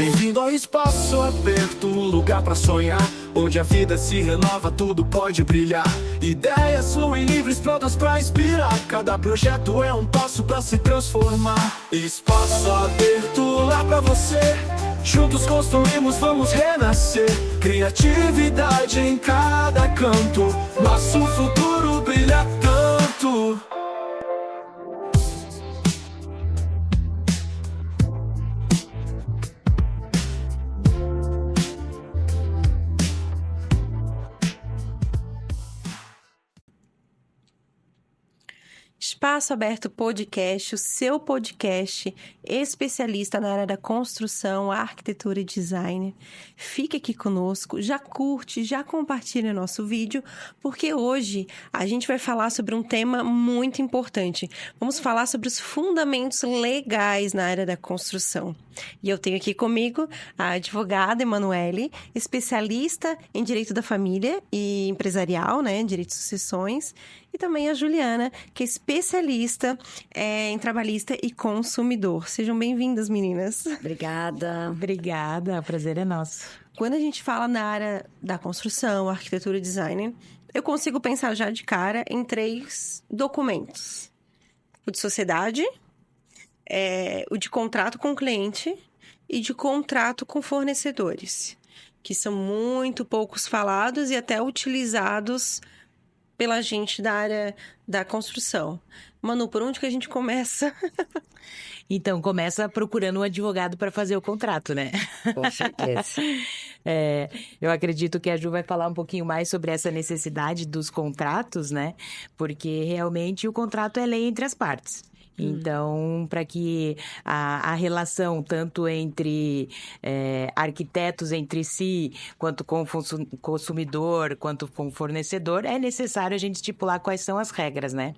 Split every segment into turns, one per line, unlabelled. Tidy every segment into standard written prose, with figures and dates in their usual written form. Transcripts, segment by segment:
Bem-vindo ao espaço aberto, lugar pra sonhar, onde a vida se renova, tudo pode brilhar. Ideias fluem livres, prontas pra inspirar. Cada projeto é um passo pra se transformar. Espaço aberto lá pra você. Juntos construímos, vamos renascer. Criatividade em cada canto. Nosso futuro brilha tanto.
Espaço Aberto Podcast, o seu podcast especialista na área da construção, arquitetura e design. Fique aqui conosco, já curte, já compartilha nosso vídeo, porque hoje a gente vai falar sobre um tema muito importante. Vamos falar sobre os fundamentos legais na área da construção. E eu tenho aqui comigo a advogada Emanuele, especialista em direito da família e empresarial, né, direito de sucessões, e também a Juliana, que é especialista em trabalhista e consumidor. Sejam bem-vindas, meninas.
Obrigada.
Obrigada, o prazer é nosso.
Quando a gente fala na área da construção, arquitetura e design, eu consigo pensar já de cara em 3 documentos. O de sociedade, o de contrato com o cliente e de contrato com fornecedores, que são muito poucos falados e até utilizados pela gente da área da construção. Manu, por onde que a gente começa?
Então, começa procurando um advogado para fazer o contrato, né?
Com certeza.
Eu acredito que a Ju vai falar um pouquinho mais sobre essa necessidade dos contratos, né? Porque realmente o contrato é lei entre as partes. Então, para que a relação tanto entre arquitetos entre si, quanto com o consumidor, quanto com o fornecedor, é necessário a gente estipular quais são as regras, né?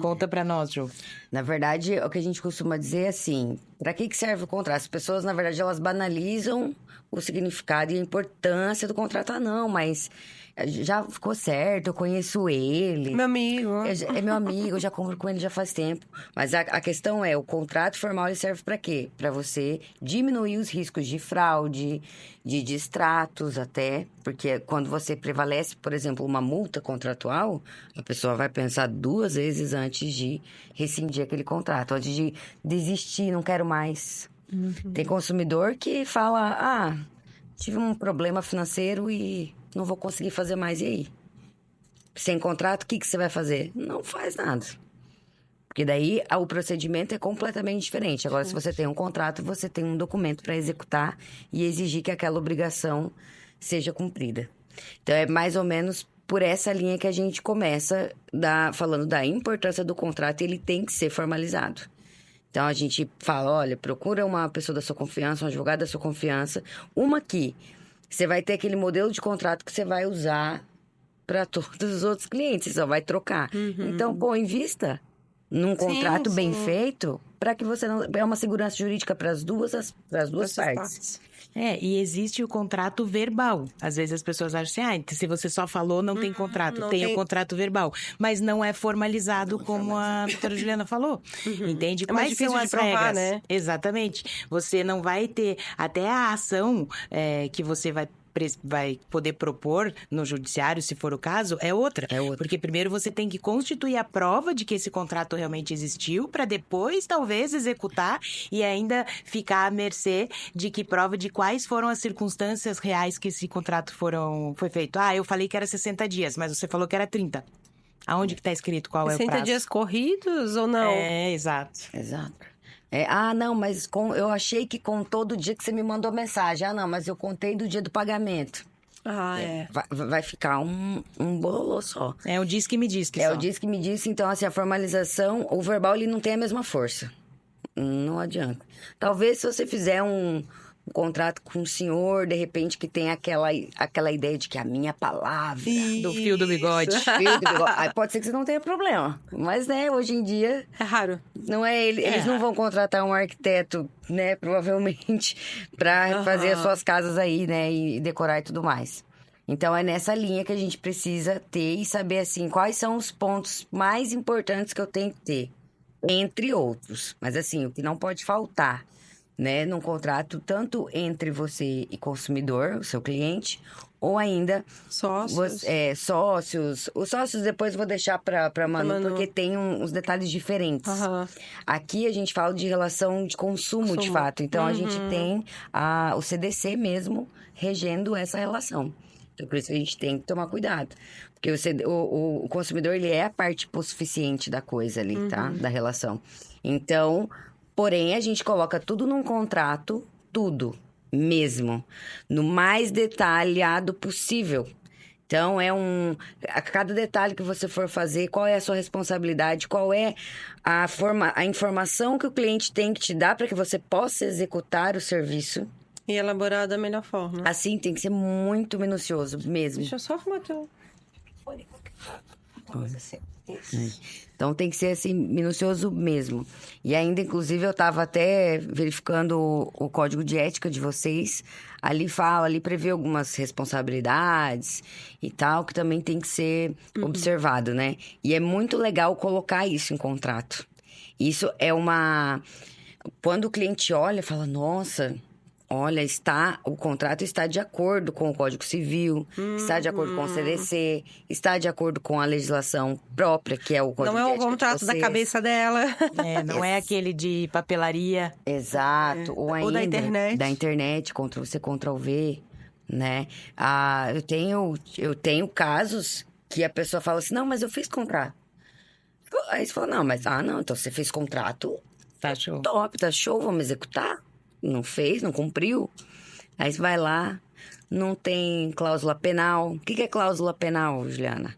Conta para nós, Ju.
Na verdade, o que a gente costuma dizer é assim, para que serve o contrato? As pessoas, na verdade, elas banalizam o significado e a importância do contrato. Ah, não, mas já ficou certo, eu conheço ele.
Meu amigo.
É meu amigo, eu já compro com ele já faz tempo. Mas a questão é, o contrato formal ele serve para quê? Para você diminuir os riscos de fraude, de distratos até. Porque quando você prevalece, por exemplo, uma multa contratual, a pessoa vai pensar 2 vezes antes de rescindir aquele contrato, antes de desistir, não quero mais. Tem consumidor que fala, tive um problema financeiro e não vou conseguir fazer mais, e aí? Sem contrato, o que você vai fazer? Não faz nada. Porque daí o procedimento é completamente diferente. Agora, se você tem um contrato, você tem um documento para executar e exigir que aquela obrigação seja cumprida. Então, é mais ou menos por essa linha que a gente começa falando da importância do contrato, ele tem que ser formalizado. Então, a gente fala, olha, procura uma pessoa da sua confiança, um advogado da sua confiança, uma que você vai ter aquele modelo de contrato que você vai usar para todos os outros clientes, você só vai trocar. Então, invista num contrato bem feito para que você não... É uma segurança jurídica para as duas partes.
E existe o contrato verbal. Às vezes as pessoas acham assim, se você só falou, não tem contrato.
Não
tem o contrato verbal. Mas não é formalizado como a doutora Juliana falou. Entende?
É mais
Quais são
difícil de
as
provar,
regras?
né?
Exatamente. Você não vai ter... Até a ação que você vai poder propor no judiciário, se for o caso, é outra. Porque primeiro você tem que constituir a prova de que esse contrato realmente existiu, para depois, talvez, executar e ainda ficar à mercê de que prova de quais foram as circunstâncias reais que esse contrato foi feito. Eu falei que era 60 dias, mas você falou que era 30. Aonde que está escrito qual é o prazo?
60 dias corridos ou não?
Exato. Não, mas eu achei que contou do dia que você me mandou mensagem. Não, mas eu contei do dia do pagamento. Vai ficar um bololô só.
É o diz que me diz que
só. O diz que me disse. Então, assim, a formalização, o verbal, ele não tem a mesma força. Não adianta. Talvez se você fizer um contrato com o senhor, de repente, que tem aquela ideia de que a minha palavra...
Do fio do bigode.
Aí pode ser que você não tenha problema. Mas, né, hoje em dia...
É raro.
Não é eles não vão contratar um arquiteto, né, provavelmente, para fazer as suas casas aí, né, e decorar e tudo mais. Então, é nessa linha que a gente precisa ter e saber, assim, quais são os pontos mais importantes que eu tenho que ter. Entre outros. Mas, assim, o que não pode faltar né, num contrato tanto entre você e consumidor, o seu cliente, ou ainda
Sócios.
sócios. Os sócios depois eu vou deixar para Manu, porque tem uns detalhes diferentes.
Aham.
Aqui a gente fala de relação de consumo, de fato. Então a gente tem o CDC mesmo regendo essa relação. Então por isso a gente tem que tomar cuidado. Porque o consumidor, ele é a parte hipossuficiente da coisa ali, tá? Da relação. Então, porém, a gente coloca tudo num contrato, tudo mesmo, no mais detalhado possível. Então, a cada detalhe que você for fazer, qual é a sua responsabilidade, qual é a informação que o cliente tem que te dar para que você possa executar o serviço.
E elaborar da melhor forma.
Assim, tem que ser muito minucioso mesmo.
Deixa eu só arrumar teu...
Então tem que ser assim, minucioso mesmo. E ainda, inclusive, eu estava até verificando o código de ética de vocês. Ali prevê algumas responsabilidades e tal, que também tem que ser observado, né? E é muito legal colocar isso em contrato. Isso é Quando o cliente olha, fala, nossa... Olha, o contrato está de acordo com o Código Civil, está de acordo com o CDC, está de acordo com a legislação própria, que é o Código de
Não é o
Ética de
contrato da
vocês.
cabeça dela.
Não é aquele de papelaria.
Exato. Ou ainda
da internet.
Da internet, Ctrl-C, Ctrl-V, né? Eu tenho casos que a pessoa fala assim, não, mas eu fiz contrato. Aí você fala, não, então você fez contrato,
Tá show.
top, tá show, vamos executar. Não fez, não cumpriu. Aí você vai lá, não tem cláusula penal. O que é cláusula penal, Juliana?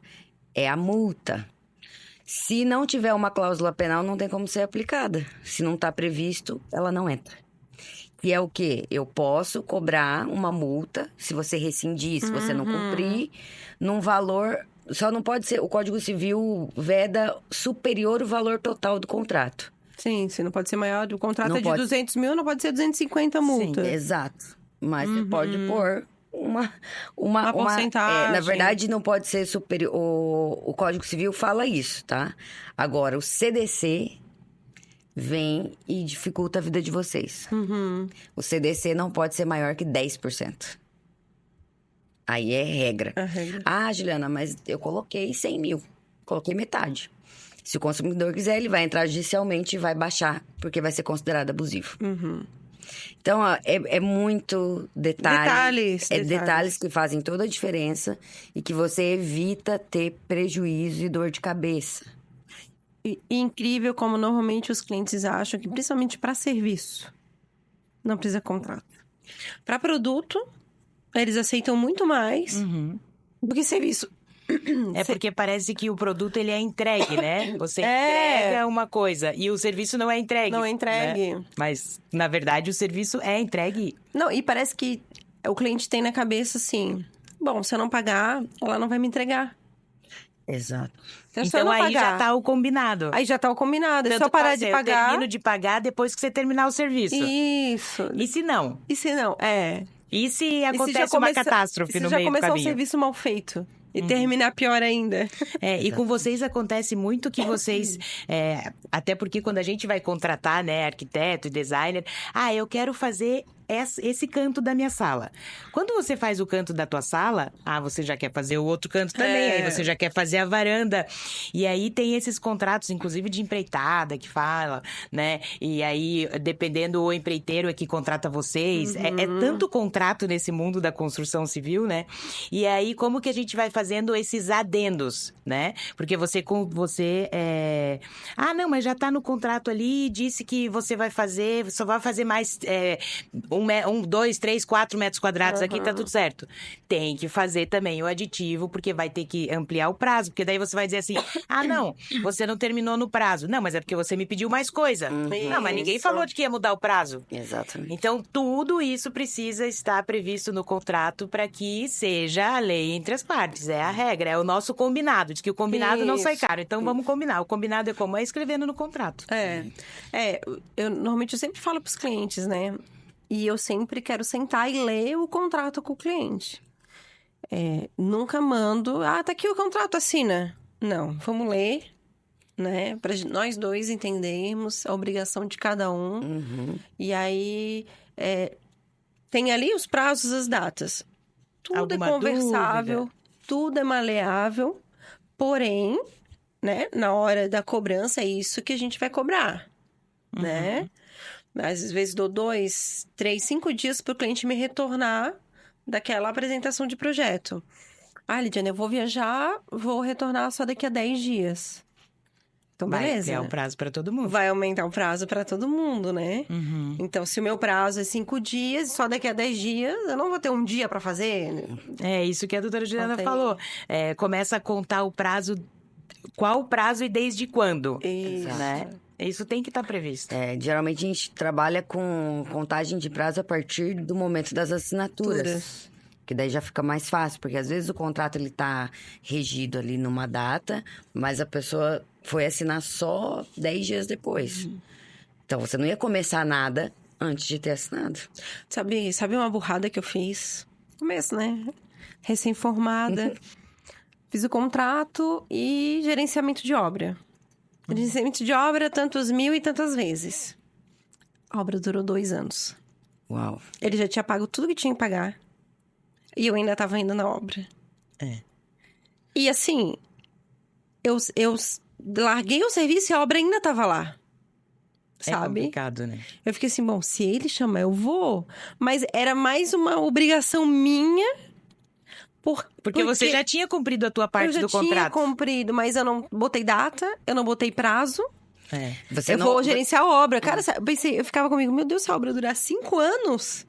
É a multa. Se não tiver uma cláusula penal, não tem como ser aplicada. Se não está previsto, ela não entra. E é o quê? Eu posso cobrar uma multa, se você rescindir, se você não cumprir, num valor... Só não pode ser... O Código Civil veda superior o valor total do contrato.
Sim, não pode ser maior. O contrato
Não
é de
pode.
200 mil, não pode ser 250 multa.
Exato. Mas você pode pôr uma
porcentagem.
Na verdade, não pode ser superior. O Código Civil fala isso, tá? Agora, o CDC vem e dificulta a vida de vocês. O CDC não pode ser maior que 10%. Aí é regra.
É regra.
Ah, Juliana, mas eu coloquei 100 mil. Coloquei metade. Se o consumidor quiser, ele vai entrar judicialmente e vai baixar, porque vai ser considerado abusivo. Então, ó, é muito detalhe. Detalhes que fazem toda a diferença e que você evita ter prejuízo e dor de cabeça.
E incrível como normalmente os clientes acham que, principalmente para serviço, não precisa contrato. Para produto, eles aceitam muito mais do que serviço.
É porque parece que o produto, ele é entregue, né? Você entrega uma coisa e o serviço não é entregue.
Não é entregue.
Né? Mas, na verdade, o serviço é entregue.
Não, e parece que o cliente tem na cabeça assim... Bom, se eu não pagar, ela não vai me entregar.
Exato.
Então, se eu
Então,
não
aí
pagar,
já tá o combinado.
Aí já tá o combinado. É
Tanto
só parar
faz,
de
eu
pagar...
termino de pagar depois que você terminar o serviço.
Isso.
E se não?
E se não?
E se
E
acontece uma catástrofe no meio do
Se já começou um
caminho?
serviço mal feito e terminar pior ainda.
E com vocês acontece muito que vocês... até porque quando a gente vai contratar, né, arquiteto e designer... eu quero fazer esse canto da minha sala. Quando você faz o canto da tua sala, você já quer fazer o outro canto também. Aí você já quer fazer a varanda. E aí tem esses contratos, inclusive de empreitada, que fala, né? E aí, dependendo, o empreiteiro é que contrata vocês. É tanto contrato nesse mundo da construção civil, né? E aí, como que a gente vai fazendo esses adendos, né? Porque não, mas já tá no contrato ali, disse que você vai fazer, só vai fazer mais 2, 3, 4 metros quadrados aqui, tá tudo certo. Tem que fazer também o aditivo, porque vai ter que ampliar o prazo, porque daí você vai dizer assim, não, você não terminou no prazo. Não, mas é porque você me pediu mais coisa. Não, mas ninguém falou de que ia mudar o prazo.
Exatamente.
Então, tudo isso precisa estar previsto no contrato para que seja a lei entre as partes. É a regra, é o nosso combinado. Diz que o combinado não sai caro. Então, vamos combinar. O combinado é como? É escrevendo no contrato.
Normalmente eu sempre falo pros clientes, né? E eu sempre quero sentar e ler o contrato com o cliente. Nunca mando... tá aqui o contrato, assina. Não, vamos ler. né? Para nós dois entendermos a obrigação de cada um. E aí, tem ali os prazos, as datas. Tudo
Alguma
é conversável,
dúvida?
tudo é maleável. Porém, né? Na hora da cobrança, é isso que a gente vai cobrar, né? Às vezes dou 2, 3, 5 dias para o cliente me retornar daquela apresentação de projeto. Ah, Lidiane, eu vou viajar, vou retornar só daqui a 10 dias. Então,
Vai
beleza.
criar o prazo para todo mundo.
Vai aumentar o prazo para todo mundo, né? Então, se o meu prazo é 5 dias, só daqui a 10 dias, eu não vou ter um dia para fazer.
É isso que a doutora Juliana
tem.
falou. Começa a contar o prazo, qual o prazo e desde quando.
Isso.
Né? Isso tem que estar previsto.
Geralmente a gente trabalha com contagem de prazo a partir do momento das assinaturas. Que daí já fica mais fácil, porque às vezes o contrato ele tá regido ali numa data, mas a pessoa foi assinar só 10 dias depois. Então você não ia começar nada antes de ter assinado.
Sabe uma burrada que eu fiz? Começo, né? Recém-formada. Fiz o contrato e gerenciamento de obra. Gerenciamento de obra, tantos mil e tantas vezes. A obra durou 2 anos.
Uau.
Ele já tinha pago tudo que tinha que pagar. E eu ainda tava indo na obra. E assim, eu larguei o serviço e a obra ainda tava lá.
É
Sabe?
complicado, né?
Eu fiquei assim, bom, se ele chamar, eu vou. Mas era mais uma obrigação minha.
Porque você já tinha cumprido a tua parte do
Eu já
contrato.
tinha cumprido, mas eu não botei data, eu não botei prazo.
Você
eu vou gerenciar a obra. Cara, eu ficava comigo, meu Deus, se a obra durar 5 anos...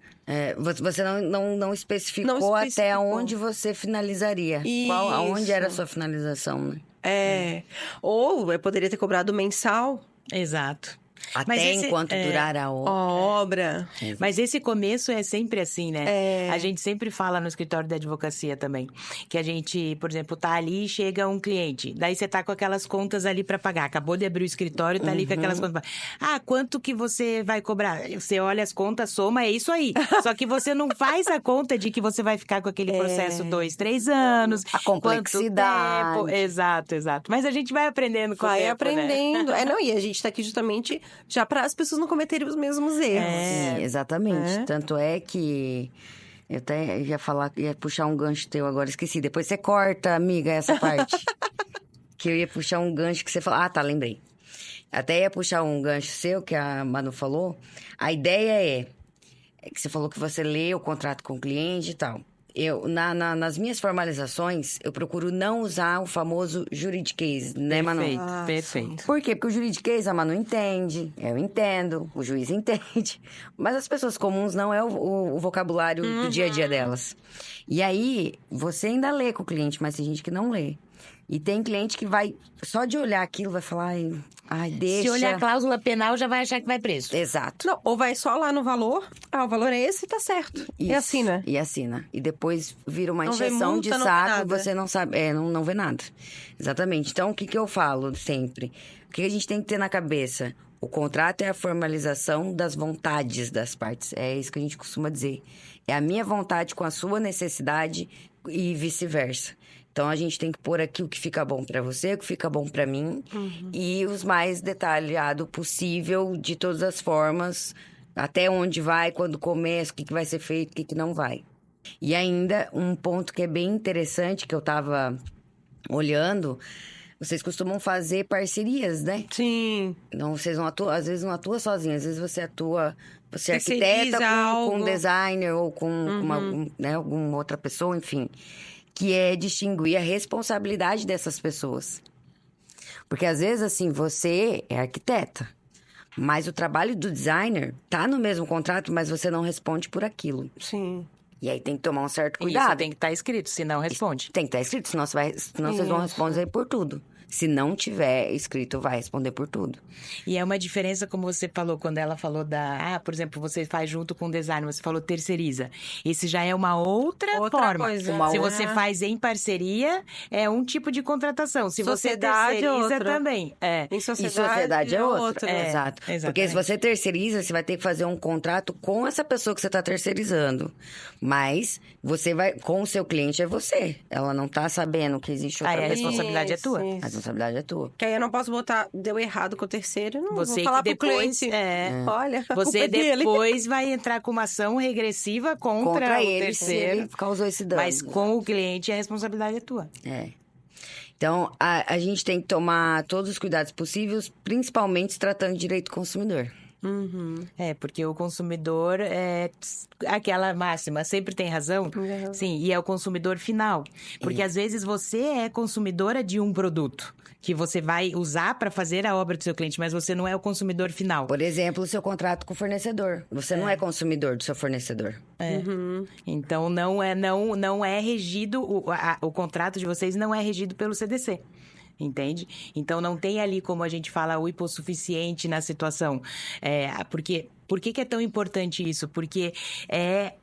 Você não especificou até onde você finalizaria. Aonde era a sua finalização, né?
Ou eu poderia ter cobrado mensal.
Exato.
Até enquanto durar a obra.
A obra.
Mas esse começo é sempre assim, né? A gente sempre fala no escritório da advocacia também. Que a gente, por exemplo, tá ali e chega um cliente. Daí você tá com aquelas contas ali pra pagar. Acabou de abrir o escritório, tá ali com aquelas contas. Ah, quanto que você vai cobrar? Você olha as contas, soma, é isso aí. Só que você não faz a conta de que você vai ficar com aquele processo 2, 3 anos.
A complexidade.
Quanto tempo. Exato. Mas a gente vai aprendendo com o tempo,
aprendendo.
Né?
E a gente tá aqui justamente já para as pessoas não cometerem os mesmos erros.
Sim, exatamente. Tanto é que eu até ia puxar um gancho teu agora, esqueci. Depois você corta, amiga, essa parte. Que eu ia puxar um gancho que você falou. Ah, tá, lembrei. Até ia puxar um gancho seu, que a Manu falou. A ideia é que você falou que você lê o contrato com o cliente e tal. Nas minhas formalizações, eu procuro não usar o famoso juridiquês, né, Manu?
Perfeito.
Por quê? Porque o juridiquês a Manu entende, eu entendo, o juiz entende. Mas as pessoas comuns não é o vocabulário do dia a dia delas. E aí, você ainda lê com o cliente, mas tem gente que não lê. E tem cliente que vai, só de olhar aquilo, vai falar, ai, deixa...
Se olhar a cláusula penal, já vai achar que vai preso.
Exato.
Não, ou vai só lá no valor. Ah, o valor é esse, tá certo.
Isso.
E assina.
E assina. E depois vira uma
Não vê
encheção
multa,
de
não vê
saco,
nada.
você não sabe, não vê nada. Exatamente. Então, o que eu falo sempre? O que a gente tem que ter na cabeça? O contrato é a formalização das vontades das partes. É isso que a gente costuma dizer. É a minha vontade com a sua necessidade e vice-versa. Então, a gente tem que pôr aqui o que fica bom pra você, o que fica bom pra mim. E os mais detalhado possível, de todas as formas. Até onde vai, quando começa, o que vai ser feito, o que não vai. E ainda, um ponto que é bem interessante, que eu tava olhando... Vocês costumam fazer parcerias, né?
Sim.
Então, vocês não atuam, às vezes não atua sozinho, às vezes você atua, você é
Terceiriza
arquiteta com um
algo.
designer ou com alguma outra pessoa, enfim. Que é distinguir a responsabilidade dessas pessoas. Porque às vezes, assim, você é arquiteta, mas o trabalho do designer tá no mesmo contrato, mas você não responde por aquilo.
Sim.
E aí tem que tomar um certo cuidado.
Isso tem que estar escrito, senão responde.
Tem que estar escrito, senão vocês vão responder por tudo. Se não tiver escrito, vai responder por tudo.
E é uma diferença, como você falou, quando ela falou por exemplo, você faz junto com o design, você falou terceiriza. Esse já é uma outra forma.
coisa.
Se você faz em parceria, é um tipo de contratação. Se
Sociedade
você terceiriza
outra.
também.
Em
E sociedade é outra.
É.
Exato.
Exatamente.
Porque se você terceiriza, você vai ter que fazer um contrato com essa pessoa que você está terceirizando. Mas você vai... Com o seu cliente é você. Ela não tá sabendo que existe outra
Aí a
pessoa.
responsabilidade é tua.
Isso.
A responsabilidade é tua.
Que aí eu não posso botar, deu errado com o terceiro, não
Você
vou falar
que
pro
depois,
cliente. Olha, a
você
culpa é dele.
depois vai entrar com uma ação regressiva contra o
ele, se
terceiro.
ele causou esse dano.
Mas com o cliente a responsabilidade é tua.
É. Então, a gente tem que tomar todos os cuidados possíveis, principalmente se tratando de direito do consumidor.
É, porque o consumidor é aquela máxima, sempre tem razão. Sim, e é o consumidor final. Porque às vezes você é consumidora de um produto que você vai usar para fazer a obra do seu cliente, mas você não é o consumidor final.
Por exemplo, o seu contrato com o fornecedor. Você não é consumidor do seu fornecedor.
Então não é regido, o contrato de vocês não é regido pelo CDC. Entende? Então, não tem ali, como a gente fala, o hipossuficiente na situação. Por que é tão importante isso? Porque é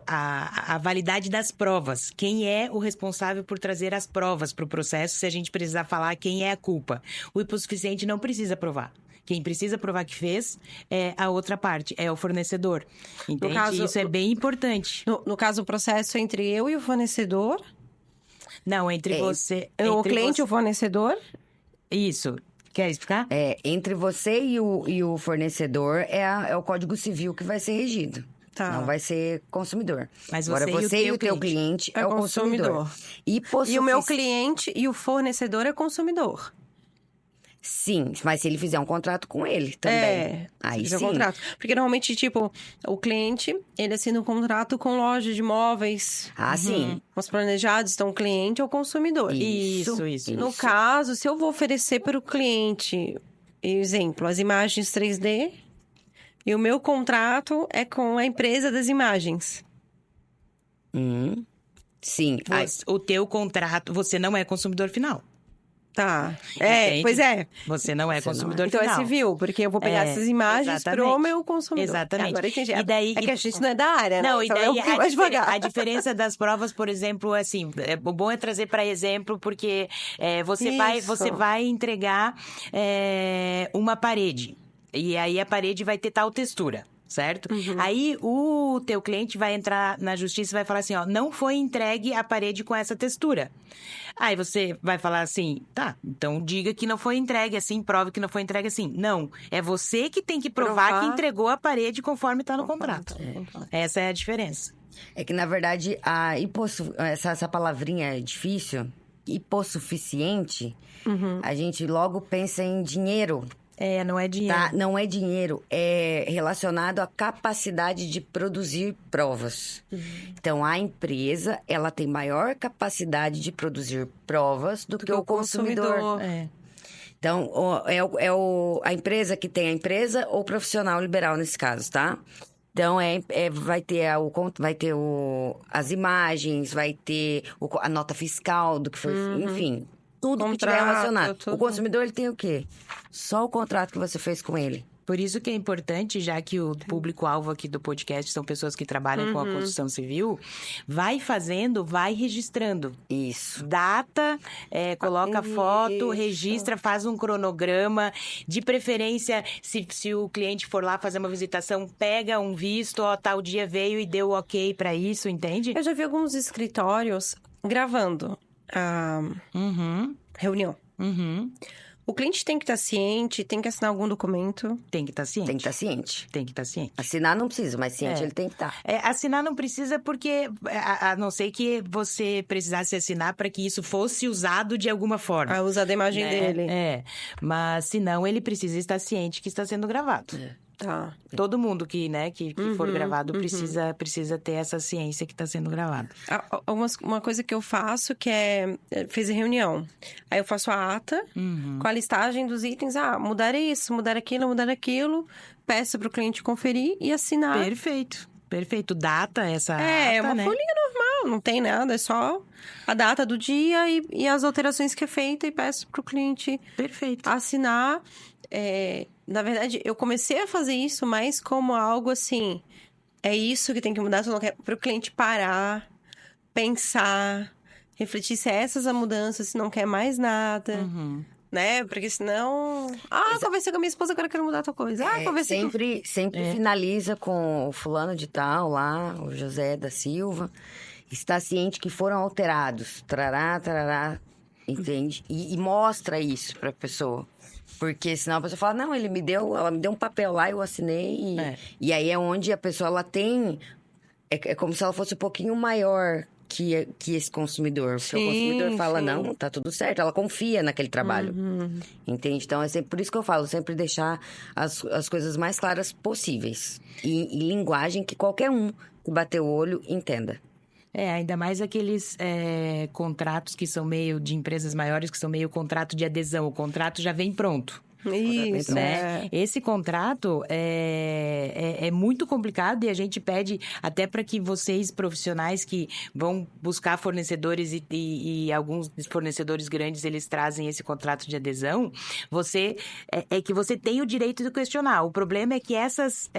a validade das provas. Quem é o responsável por trazer as provas para o processo, se a gente precisar falar quem é a culpa? O hipossuficiente não precisa provar. Quem precisa provar que fez é a outra parte, é o fornecedor. Entende? Isso é bem importante.
No caso, o processo entre eu e o fornecedor...
Não, entre você...
O
entre
cliente
você...
e o fornecedor?
Isso. Quer explicar?
Entre você e o fornecedor é o Código Civil que vai ser regido.
Tá.
Não vai ser consumidor.
Mas
Agora, você e o teu cliente é o consumidor.
E o meu cliente e o fornecedor é consumidor.
Sim, mas se ele fizer um contrato com ele também. Aí sim.
Contrato. Porque normalmente, tipo, o cliente, ele assina um contrato com loja de imóveis.
Sim.
Os planejados, então o cliente é o consumidor.
Isso.
No caso, se eu vou oferecer para o cliente, exemplo, as imagens 3D, e o meu contrato é com a empresa das imagens.
Sim.
O teu contrato, você não é consumidor final.
Tá.
Entende?
Pois é.
Você não é consumidor
Então
final.
é civil, porque eu vou pegar essas imagens pro meu consumidor.
Exatamente.
Agora entendi.
E daí,
é que a gente não é da área, né?
Não, e
Então
daí
eu mais devagar.
a diferença das provas, por exemplo, assim, o bom é trazer para exemplo, porque você vai entregar uma parede. E aí a parede vai ter tal textura. Certo? Aí o teu cliente vai entrar na justiça e vai falar assim, ó, não foi entregue a parede com essa textura. Aí você vai falar assim, tá, então diga que não foi entregue assim, prove que não foi entregue assim. Não, é você que tem que provar que entregou a parede conforme está no contrato. Essa é a diferença.
É que, na verdade, essa palavrinha é difícil, hipossuficiente, a gente logo pensa em dinheiro.
Não é dinheiro.
Tá? Não é dinheiro, é relacionado à capacidade de produzir provas. Então, a empresa, ela tem maior capacidade de produzir provas do que o consumidor. Então, a empresa que tem a empresa ou o profissional liberal nesse caso, tá? Então, vai ter as imagens, vai ter a nota fiscal do que foi, enfim... Tudo que tiver relacionado. O consumidor, ele tem o quê? Só o contrato que você fez com ele.
Por isso que é importante, já que o público-alvo aqui do podcast são pessoas que trabalham com a construção civil, vai registrando.
Isso.
Data, coloca foto, registra, faz um cronograma. De preferência, se o cliente for lá fazer uma visitação, pega um visto, tal dia veio e deu ok para isso, entende?
Eu já vi alguns escritórios gravando a reunião. O cliente tem que estar ciente, tem que assinar algum documento.
Tem que estar ciente.
Tem que estar ciente.
Tem que estar ciente.
Assinar não precisa, mas ciente ele tem que estar.
Assinar não precisa porque, a não ser que você precisasse assinar para que isso fosse usado de alguma forma.
Usar a imagem dele.
Mas se não, ele precisa estar ciente que está sendo gravado.
Tá.
Todo mundo que for gravado precisa ter essa ciência que está sendo gravado.
Uma coisa que eu faço que fiz em reunião. Aí eu faço a ata com a listagem dos itens. Mudar isso, mudar aquilo. Peço para o cliente conferir e assinar.
Perfeito. Data essa ata,
É uma folhinha normal, não tem nada. É só a data do dia e as alterações que é feita. E peço para o cliente assinar. Na verdade, eu comecei a fazer isso mais como algo assim... É isso que tem que mudar, para o cliente parar, pensar, refletir se é essas a mudança, se não quer mais nada, né? Porque senão... conversei com a minha esposa, agora eu quero mudar tua coisa. Conversei
Sempre finaliza com o fulano de tal lá, o José da Silva. Está ciente que foram alterados. Trará, trará, entende? E mostra isso pra pessoa. Porque senão a pessoa fala, não, ela me deu um papel lá, eu assinei. E aí é onde a pessoa, ela tem... É como se ela fosse um pouquinho maior que esse consumidor. Porque o consumidor fala, não, tá tudo certo. Ela confia naquele trabalho. Entende? Então, é sempre por isso que eu falo, sempre deixar as coisas mais claras possíveis. E linguagem que qualquer um que bater o olho entenda.
Ainda mais aqueles contratos que são meio de empresas maiores, que são meio contrato de adesão. O contrato já vem pronto.
Isso,
né? Esse contrato é muito complicado e a gente pede até para que vocês, profissionais que vão buscar fornecedores e alguns fornecedores grandes, eles trazem esse contrato de adesão, que você tem o direito de questionar. O problema é que essas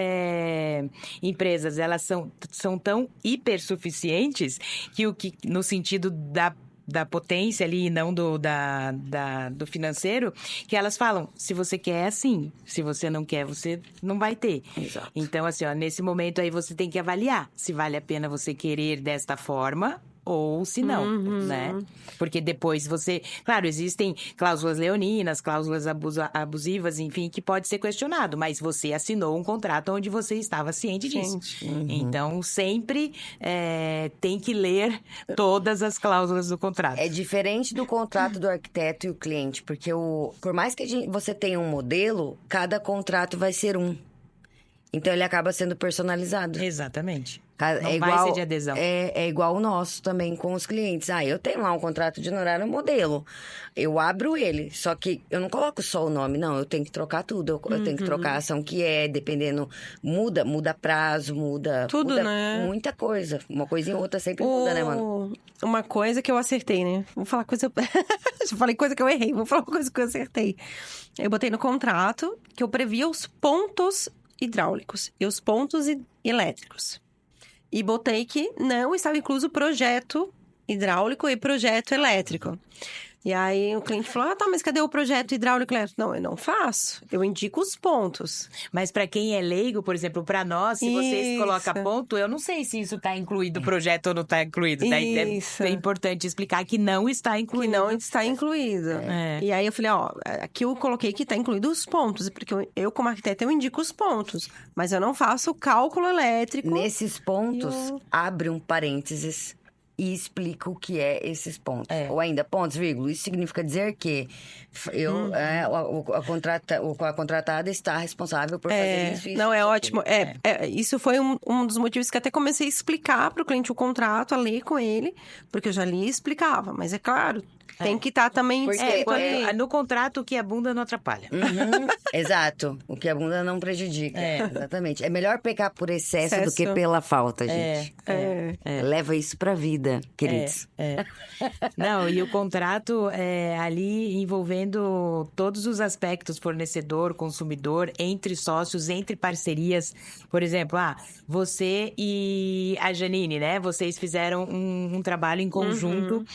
empresas, elas são tão hipersuficientes que no sentido da potência ali e não do financeiro, que elas falam, se você quer é assim, se você não quer, você não vai ter.
Exato.
Então, assim, nesse momento aí você tem que avaliar se vale a pena você querer desta forma ou se não, né? Porque depois você... Claro, existem cláusulas leoninas, cláusulas abusivas, enfim, que pode ser questionado, mas você assinou um contrato onde você estava ciente disso. Então, sempre tem que ler todas as cláusulas do contrato.
É diferente do contrato do arquiteto e o cliente, porque por mais que você tenha um modelo, cada contrato vai ser um. Então, ele acaba sendo personalizado.
Exatamente.
Não
vai ser de adesão.
É igual o nosso também com os clientes. Eu tenho lá um contrato de honorário modelo. Eu abro ele, só que eu não coloco só o nome, não. Eu tenho que trocar tudo. Eu tenho que trocar a ação que dependendo... Muda prazo, muda...
Tudo, né?
Muita coisa. Uma coisinha ou outra sempre muda, né, mano?
Uma coisa que eu acertei, né? Vou falar coisa... Eu falei coisa que eu errei. Vou falar uma coisa que eu acertei. Eu botei no contrato que eu previa os pontos hidráulicos e os pontos elétricos. E botei que não estava incluso projeto hidráulico e projeto elétrico. E aí o cliente falou, mas cadê o projeto hidráulico e elétrico? Não, eu não faço. Eu indico os pontos.
Mas para quem é leigo, por exemplo, para nós, se vocês colocam ponto, eu não sei se isso está incluído, o projeto ou não está incluído. Daí é importante explicar que não está incluído.
Que não está incluído. E aí eu falei, aqui eu coloquei que está incluído os pontos, porque eu como arquiteta, eu indico os pontos, mas eu não faço o cálculo elétrico.
Nesses pontos, abre um parênteses e explica o que é esses pontos. Ou ainda, pontos, vírgula. Isso significa dizer que a contratada está responsável por fazer isso.
Não, é ótimo. Isso foi um dos motivos que até comecei a explicar para o cliente o contrato, a ler com ele, porque eu já li e explicava. Mas é claro, tem que estar também...
no contrato, o que é bunda não atrapalha.
Exato. O que é bunda não prejudica. Exatamente. É melhor pecar por excesso do que pela falta, gente. Leva isso pra vida, queridos.
Não, e o contrato ali envolvendo todos os aspectos, fornecedor, consumidor, entre sócios, entre parcerias. Por exemplo, você e a Janine, né? Vocês fizeram um trabalho em conjunto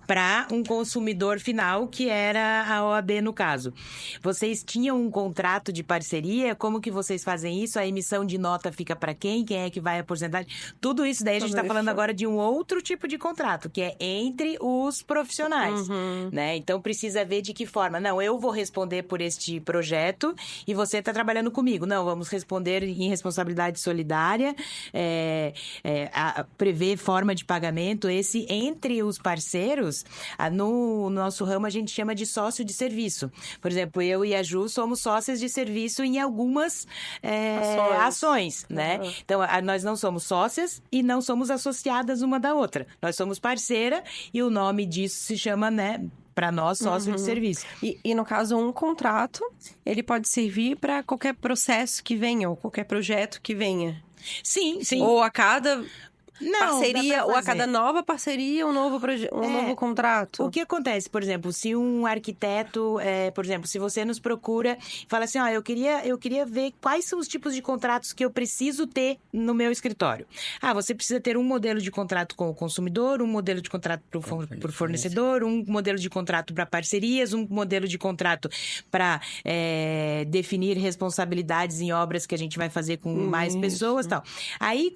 para um consumidor final, que era a OAB no caso. Vocês tinham um contrato de parceria? Como que vocês fazem isso? A emissão de nota fica para quem? Quem é que vai a porcentagem? Tudo isso daí a gente está falando agora de um outro tipo de contrato, que é entre os profissionais, né? Então, precisa ver de que forma. Não, eu vou responder por este projeto e você está trabalhando comigo. Não, vamos responder em responsabilidade solidária, prever forma de pagamento. Esse entre os parceiros, no nosso ramo a gente chama de sócio de serviço. Por exemplo, eu e a Ju somos sócias de serviço em algumas ações, né? Então, nós não somos sócias e não somos associadas uma da outra. Nós somos parceira e o nome disso se chama, né, para nós, sócio de serviço.
E no caso, um contrato, ele pode servir para qualquer processo que venha, ou qualquer projeto que venha.
Sim.
Ou a cada
Não,
parceria
dá pra
ou a
fazer.
cada nova parceria um novo novo contrato?
O que acontece, por exemplo, se um arquiteto, por exemplo, se você nos procura e fala assim, eu queria ver quais são os tipos de contratos que eu preciso ter no meu escritório. Você precisa ter um modelo de contrato com o consumidor, um modelo de contrato para o fornecedor, um modelo de contrato para parcerias, um modelo de contrato para definir responsabilidades em obras que a gente vai fazer com mais pessoas e tal. Aí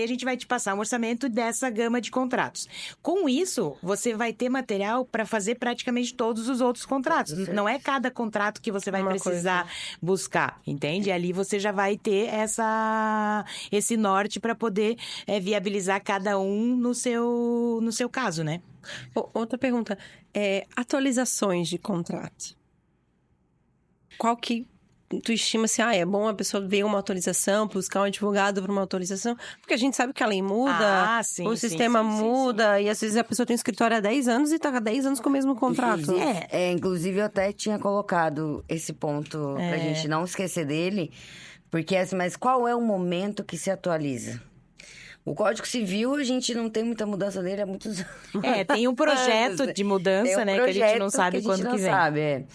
a gente vai te passar um orçamento dessa gama de contratos. Com isso, você vai ter material para fazer praticamente todos os outros contratos. Não é cada contrato que você vai precisar buscar, entende? E ali você já vai ter esse norte para poder viabilizar cada um no seu caso, né?
Outra pergunta. Atualizações de contrato. Qual que tu estima se é bom a pessoa ver uma atualização, buscar um advogado para uma atualização? Porque a gente sabe que a lei muda, o sistema muda, e às vezes a pessoa tem um escritório há 10 anos e tá há 10 anos com o mesmo contrato.
Inclusive, eu até tinha colocado esse ponto pra gente não esquecer dele, porque mas qual é o momento que se atualiza? O Código Civil, a gente não tem muita mudança dele há muitos anos.
Tem um projeto de mudança, né, que a gente não sabe quando que vem.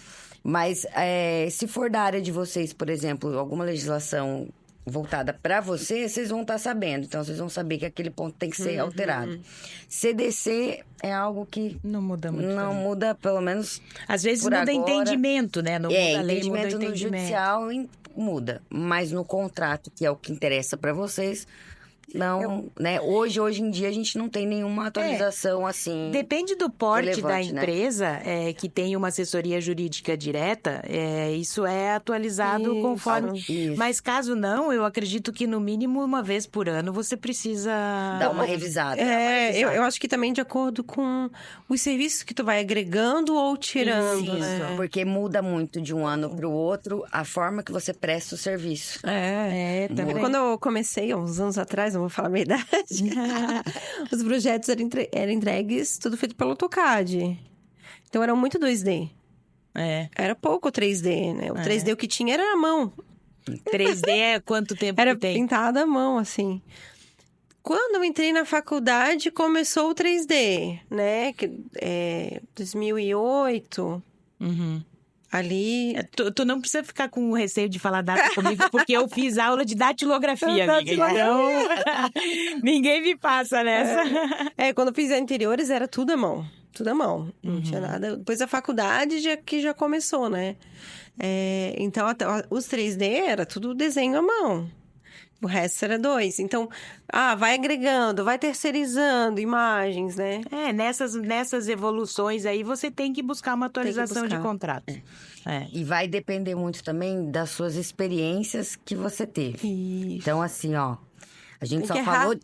Mas se for da área de vocês, por exemplo, alguma legislação voltada para vocês vão estar sabendo. Então, vocês vão saber que aquele ponto tem que ser alterado. CDC é algo que
não muda muito.
Não muda, pelo menos
às vezes
por
muda
agora.
Entendimento, né? Não muda a lei,
entendimento
muda
no judicial muda. Mas no contrato, que é o que interessa para vocês... Não, né? Hoje em dia, a gente não tem nenhuma atualização assim.
Depende do porte da empresa,
né?
Que tem uma assessoria jurídica direta, isso é atualizado conforme.
Isso.
Mas caso não, eu acredito que no mínimo uma vez por ano você precisa
dar uma revisada.
Eu acho que também de acordo com os serviços que tu vai agregando ou tirando.
Isso,
né?
Porque muda muito de um ano para o outro a forma que você presta o serviço.
Também. Quando eu comecei, há uns anos atrás, não vou falar a minha idade, os projetos eram entregues, tudo feito pelo AutoCAD. Então, eram muito 2D. Era pouco 3D, né? O 3D o que tinha era a mão.
3D é quanto tempo
era
que tem?
Pintado à mão, assim. Quando eu entrei na faculdade, começou o 3D, né? 2008... Ali...
Tu não precisa ficar com receio de falar data comigo, porque eu fiz aula de datilografia, amiga. Então, ninguém me passa nessa.
Quando eu fiz interiores, era tudo à mão. Tudo à mão. Não tinha nada. Depois a faculdade que já começou, né? Então, até os 3D era tudo desenho à mão. O resto era 2. Então, vai agregando, vai terceirizando imagens, né?
Nessas evoluções aí, você tem que buscar uma atualização de contrato.
E vai depender muito também das suas experiências que você teve.
Isso.
Então, assim, a gente só falou...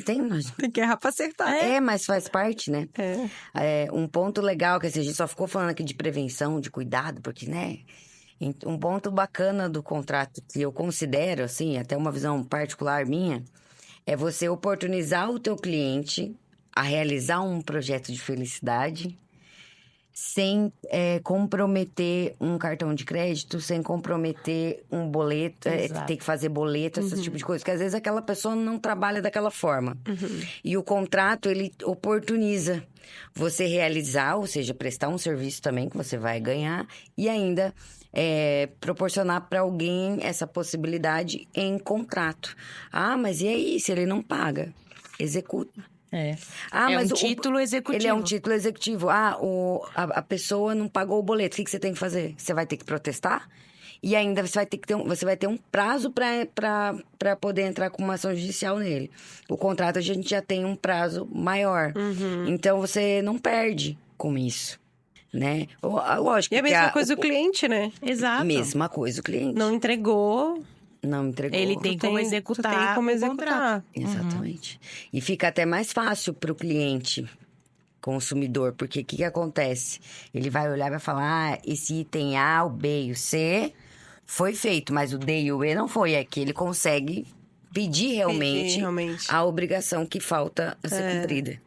Tem que errar pra acertar.
Mas faz parte, né? Um ponto legal, que assim, a gente só ficou falando aqui de prevenção, de cuidado, porque, né... Um ponto bacana do contrato que eu considero, assim, até uma visão particular minha, é você oportunizar o teu cliente a realizar um projeto de felicidade sem comprometer um cartão de crédito, sem comprometer um boleto, ter que fazer boleto, esse tipo de coisa. Porque às vezes aquela pessoa não trabalha daquela forma. E o contrato, ele oportuniza você realizar, ou seja, prestar um serviço também que você vai ganhar e ainda... proporcionar para alguém essa possibilidade em contrato. Mas e aí, se ele não paga? Executa.
Mas título executivo.
Ele é um título executivo. A pessoa não pagou o boleto. O que você tem que fazer? Você vai ter que protestar? E ainda você vai ter um prazo para poder entrar com uma ação judicial nele. O contrato, a gente já tem um prazo maior. Então, você não perde com isso. Né? Lógico.
E a mesma coisa o cliente, né?
Exato.
Mesma coisa o cliente.
Não entregou.
Ele tem como executar o contrato.
Exatamente. E fica até mais fácil para o cliente consumidor, porque o que acontece? Ele vai olhar e vai falar, esse item A, o B e o C foi feito, mas o D e o E não foi. É que ele consegue pedir realmente a obrigação que falta a ser cumprida.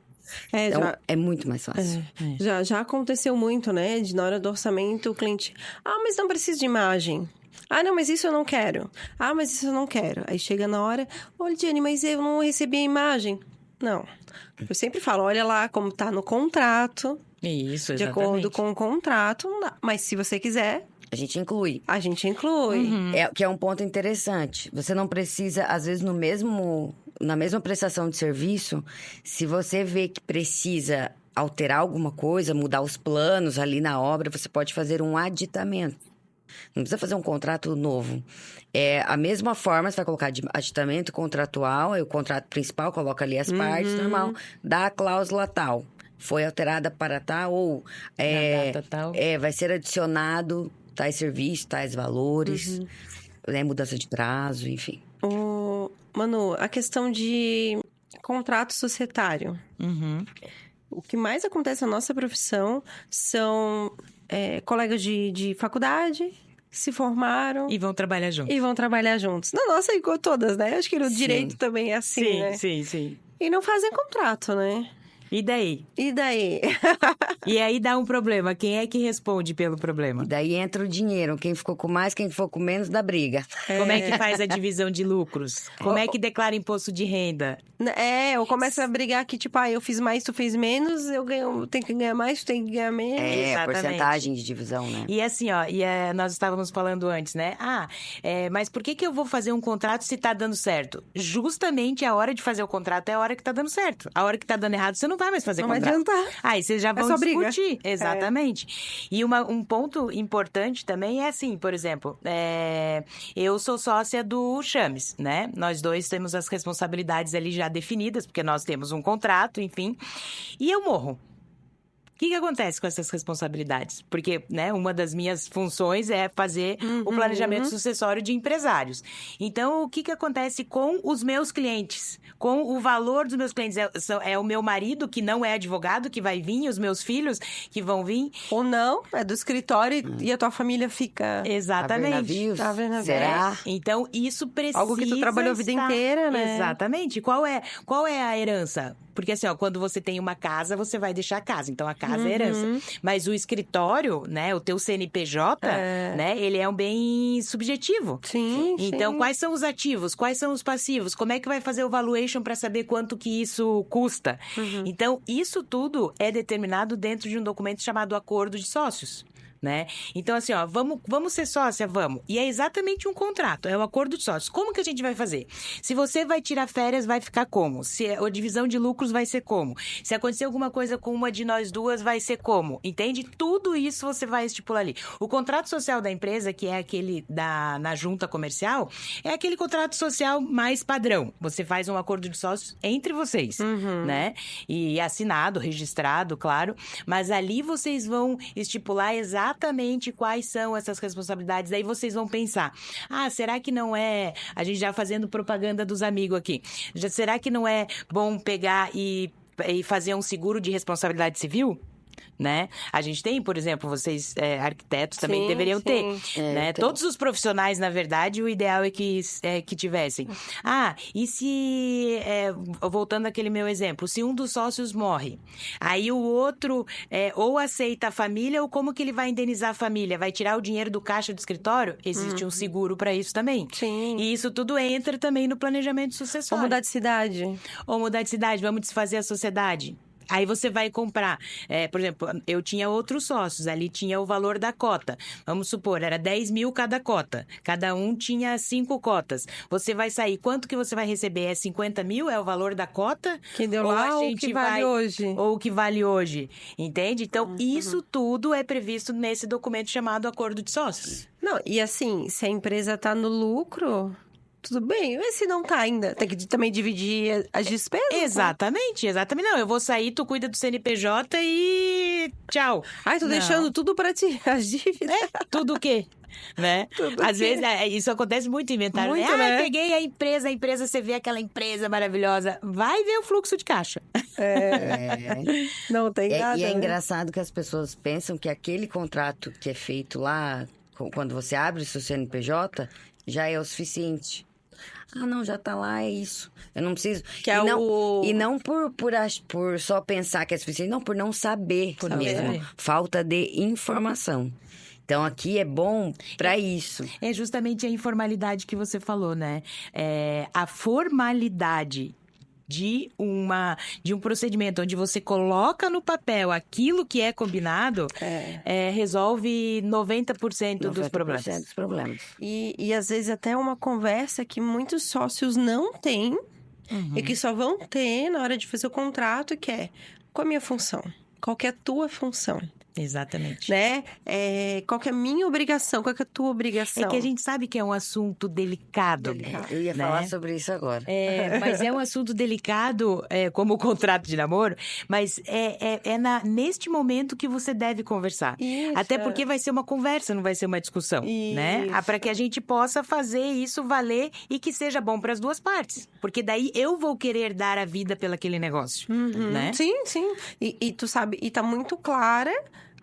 Então, é muito mais fácil.
Já aconteceu muito, né? Na hora do orçamento, o cliente... mas não precisa de imagem. Ah, não, mas isso eu não quero. Ah, mas isso eu não quero. Aí chega na hora, olha, Diane, mas eu não recebi a imagem. Não. Eu sempre falo, olha lá como tá no contrato.
Isso,
De acordo com o contrato, não dá. Mas se você quiser,
A gente inclui.
a gente inclui.
Que é um ponto interessante. Você não precisa, às vezes, na mesma prestação de serviço, se você vê que precisa alterar alguma coisa, mudar os planos ali na obra, você pode fazer um aditamento. Não precisa fazer um contrato novo. A mesma forma, você vai colocar de aditamento contratual, aí o contrato principal coloca ali as partes, normal, dá a cláusula tal. Foi alterada para tal, ou
Na data tal.
vai ser adicionado tais serviços, tais valores, né, mudança de prazo, enfim.
Manu, a questão de contrato societário.
Uhum.
O que mais acontece na nossa profissão são colegas de faculdade que se formaram
E vão trabalhar juntos.
e vão trabalhar juntos. Na nossa, igual todas, né? Acho que no
Sim.
direito também é assim,
Sim,
né?
sim.
E não fazem contrato, né?
E daí?
E daí?
E aí dá um problema. Quem é que responde pelo problema?
E daí entra o dinheiro. Quem ficou com mais, quem ficou com menos, dá briga.
Como é que faz a divisão de lucros? Como é que declara imposto de renda?
Eu começo a brigar que, tipo, eu fiz mais, tu fez menos, eu tenho que ganhar mais, tu tem que ganhar menos.
A
Exatamente.
porcentagem de divisão, né?
E assim, ó, nós estávamos falando antes, né? Mas por que eu vou fazer um contrato se tá dando certo? Justamente a hora de fazer o contrato é a hora que tá dando certo. A hora que tá dando errado, você não vai mais fazer
Não
contrato.
vai adiantar.
Aí vocês já vão
só briga.
discutir. Exatamente. E um ponto importante também é assim, por exemplo, eu sou sócia do Chames, né? Nós dois temos as responsabilidades ali já definidas, porque nós temos um contrato, enfim. E eu morro. O que acontece com essas responsabilidades? Porque, né, uma das minhas funções é fazer o planejamento sucessório de empresários. Então, o que acontece com os meus clientes? Com o valor dos meus clientes? É o meu marido, que não é advogado, que vai vir, os meus filhos que vão vir?
Ou não, é do escritório e a tua família fica...
Exatamente.
Navios,
Tá vendo?
será?
Então, isso precisa
Algo que tu trabalhou a vida inteira, né?
Exatamente. Qual é a herança? Porque assim, ó, quando você tem uma casa, você vai deixar a casa. Então, a casa é herança. Mas o escritório, né, o teu CNPJ, né, ele é um bem subjetivo.
Sim,
Então,
sim.
quais são os ativos? Quais são os passivos? Como é que vai fazer o valuation para saber quanto que isso custa? Então, isso tudo é determinado dentro de um documento chamado Acordo de Sócios. Né? Então, assim, ó, vamos ser sócia? Vamos. E é exatamente um contrato, é um acordo de sócios. Como que a gente vai fazer? Se você vai tirar férias, vai ficar como? Se a divisão de lucros vai ser como? Se acontecer alguma coisa com uma de nós duas, vai ser como? Entende? Tudo isso você vai estipular ali. O contrato social da empresa, que é aquele na junta comercial, é aquele contrato social mais padrão. Você faz um acordo de sócios entre vocês, né? E assinado, registrado, claro. Mas ali vocês vão estipular exatamente quais são essas responsabilidades. Aí vocês vão pensar, será que não é... A gente já fazendo propaganda dos amigos aqui. Será que não é bom pegar e fazer um seguro de responsabilidade civil? Né? A gente tem, por exemplo, vocês arquitetos também deveriam ter, né? Todos os profissionais, na verdade, o ideal é que tivessem. E se, voltando àquele meu exemplo, se um dos sócios morre, aí o outro ou aceita a família, ou como que ele vai indenizar a família? Vai tirar o dinheiro do caixa do escritório? Existe um seguro para isso também.
Sim.
E isso tudo entra também no planejamento sucessório.
Ou mudar de cidade.
Vamos desfazer a sociedade. Aí você vai comprar, por exemplo, eu tinha outros sócios, ali tinha o valor da cota. Vamos supor, era 10 mil cada cota. Cada um tinha 5 cotas. Você vai sair, quanto que você vai receber? É 50 mil? É o valor da cota?
Que deu lá ou que vale hoje?
Ou o que vale hoje, entende? Então, isso tudo é previsto nesse documento chamado Acordo de Sócios.
Não, e assim, se a empresa tá no lucro... Tudo bem, mas se não tá ainda, tem que também dividir as despesas?
Exatamente. Não, eu vou sair, tu cuida do CNPJ e tchau.
Tô deixando tudo pra ti, as dívidas.
Tudo o quê? Né? Às vezes, isso acontece muito em inventário.
Muito, né?
Peguei a empresa, você vê aquela empresa maravilhosa. Vai ver o fluxo de caixa.
Não tem nada.
E é
né?
engraçado que as pessoas pensam que aquele contrato que é feito lá, quando você abre o seu CNPJ, já é o suficiente. Não, já tá lá, é isso. Eu não preciso. E não por só pensar que é suficiente, não, por não saber mesmo. Falta de informação. Então, aqui é bom para isso.
É justamente a informalidade que você falou, né? A formalidade de um procedimento onde você coloca no papel aquilo que é combinado, resolve 90% dos problemas.
E às vezes até uma conversa que muitos sócios não têm e que só vão ter na hora de fazer o contrato, que é: qual é a minha função? Qual que é a tua função?
Exatamente.
Né? Qual que é a minha obrigação? Qual que é a tua obrigação?
É que a gente sabe que é um assunto delicado.
Eu ia falar sobre isso agora.
Mas é um assunto delicado, como o contrato de namoro, mas neste momento que você deve conversar.
Isso,
Até porque vai ser uma conversa, não vai ser uma discussão, né? Para que a gente possa fazer isso valer e que seja bom para as duas partes. Porque daí eu vou querer dar a vida pelo aquele negócio, né?
Sim, sim. E tu sabe, e tá muito clara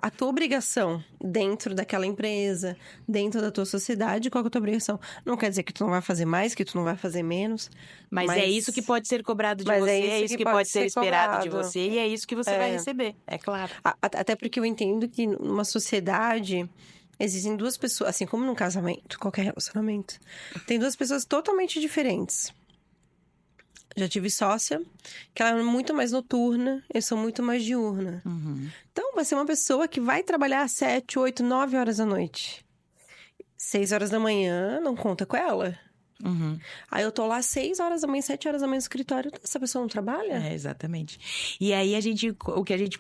a tua obrigação dentro daquela empresa, dentro da tua sociedade. Qual que é a tua obrigação? Não quer dizer que tu não vai fazer mais, que tu não vai fazer menos.
Mas é isso que pode ser cobrado de você, é isso que pode ser esperado de você, e é isso que você vai receber, é claro.
Até porque eu entendo que numa sociedade existem duas pessoas, assim como num casamento, qualquer relacionamento, tem duas pessoas totalmente diferentes. Já tive sócia, que ela é muito mais noturna, eu sou muito mais diurna. Então, vai ser uma pessoa que vai trabalhar às 7, 8, 9 horas da noite. 6 horas da manhã, não conta com ela. Aí eu tô lá 6 horas da manhã, 7 horas da manhã no escritório. Essa pessoa não trabalha?
Exatamente. E aí, o que a gente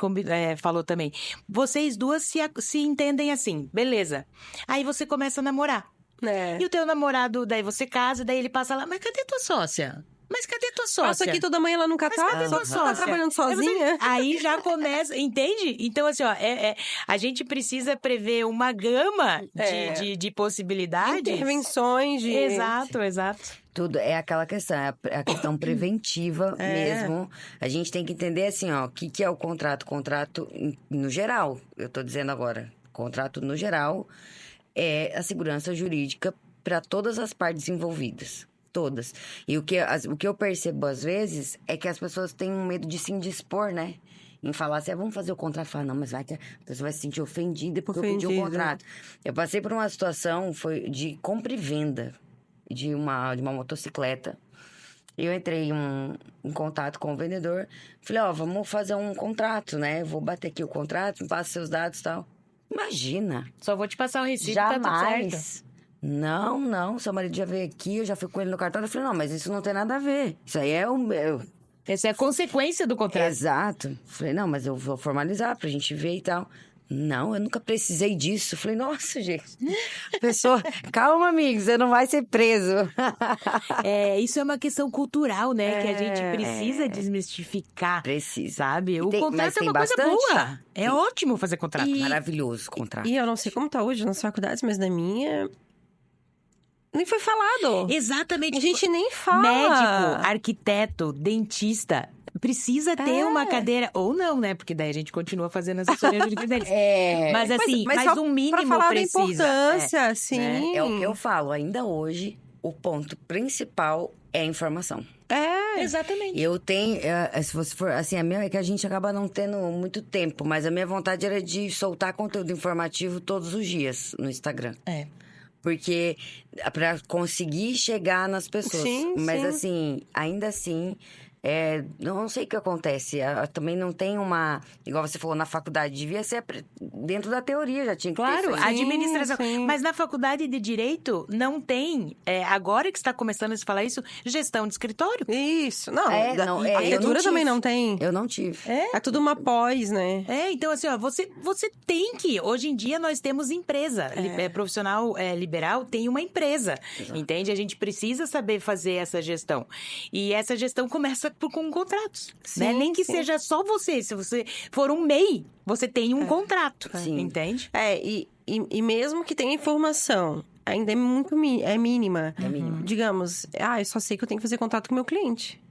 falou também. Vocês duas se entendem assim, beleza. Aí você começa a namorar. E o teu namorado, daí você casa, daí ele passa lá, mas cadê tua sócia? Mas cadê tua sócia?
Passa aqui toda manhã, ela nunca tá.
Cadê tua sócia?
Tá trabalhando sozinha?
Aí já começa, entende? Então, assim, ó, a gente precisa prever uma gama de possibilidades.
Intervenções de...
Exato.
Tudo é aquela questão, é a questão preventiva mesmo. A gente tem que entender, assim, ó, o que é o contrato? Contrato no geral, eu tô dizendo agora. Contrato no geral é a segurança jurídica para todas as partes envolvidas. Todas. E o que eu percebo às vezes é que as pessoas têm um medo de se indispor, né? Em falar assim, vamos fazer o contrato. Falar, não, mas a pessoa vai se sentir ofendida porque eu pedi um contrato. Eu passei por uma situação, foi de compra e venda de uma motocicleta. Eu entrei em contato com o vendedor. Falei, vamos fazer um contrato, né? Vou bater aqui o contrato, me passa seus dados e tal. Imagina.
Só vou te passar o recibo,
jamais.
Tá tudo certo.
Não, seu marido já veio aqui, eu já fui com ele no cartório. Eu falei, não, mas isso não tem nada a ver. Isso aí é o meu.
Essa é a consequência do contrato.
Exato. Falei, não, mas eu vou formalizar pra gente ver e tal. Não, eu nunca precisei disso. Falei, nossa, gente. Pessoa, calma, amigos, você não vai ser preso.
Isso é uma questão cultural, né? Que a gente precisa desmistificar.
Precisa.
Sabe? O contrato é uma coisa boa. É ótimo fazer contrato.
Maravilhoso contrato.
E eu não sei como tá hoje nas faculdades, mas na minha... nem foi falado.
Exatamente.
A gente nem fala.
Médico, arquiteto, dentista... precisa ter uma cadeira, ou não, né? Porque daí a gente continua fazendo as assessorias jurídicas deles.
Mas
assim, mas um mínimo
pra falar
precisa.
Da importância, sim.
É o que eu falo, ainda hoje, o ponto principal é a informação.
Exatamente.
Eu tenho, se você for, assim, é que a gente acaba não tendo muito tempo, mas a minha vontade era de soltar conteúdo informativo todos os dias no Instagram. Porque para conseguir chegar nas pessoas.
Sim,
mas
sim.
assim, ainda assim... não sei o que acontece. Também não tem uma... Igual você falou, na faculdade, devia ser dentro da teoria, já tinha que ter.
Claro,
isso aí.
administração.
Sim.
Mas na faculdade de Direito não tem, agora que está começando a se falar isso, gestão de escritório.
Isso. Não,
eu
arquitetura
não
também
tive.
não tem.
Eu não tive.
É tudo uma pós, né?
Então assim, ó, você tem que... Hoje em dia nós temos empresa. Profissional liberal tem uma empresa, entende? A gente precisa saber fazer essa gestão. E essa gestão começa com contratos, né? Nem que seja só você. Se você for um MEI, você tem um contrato, entende?
E mesmo que tenha informação, ainda é muito mínima. Digamos, eu só sei que eu tenho que fazer contato com o meu cliente.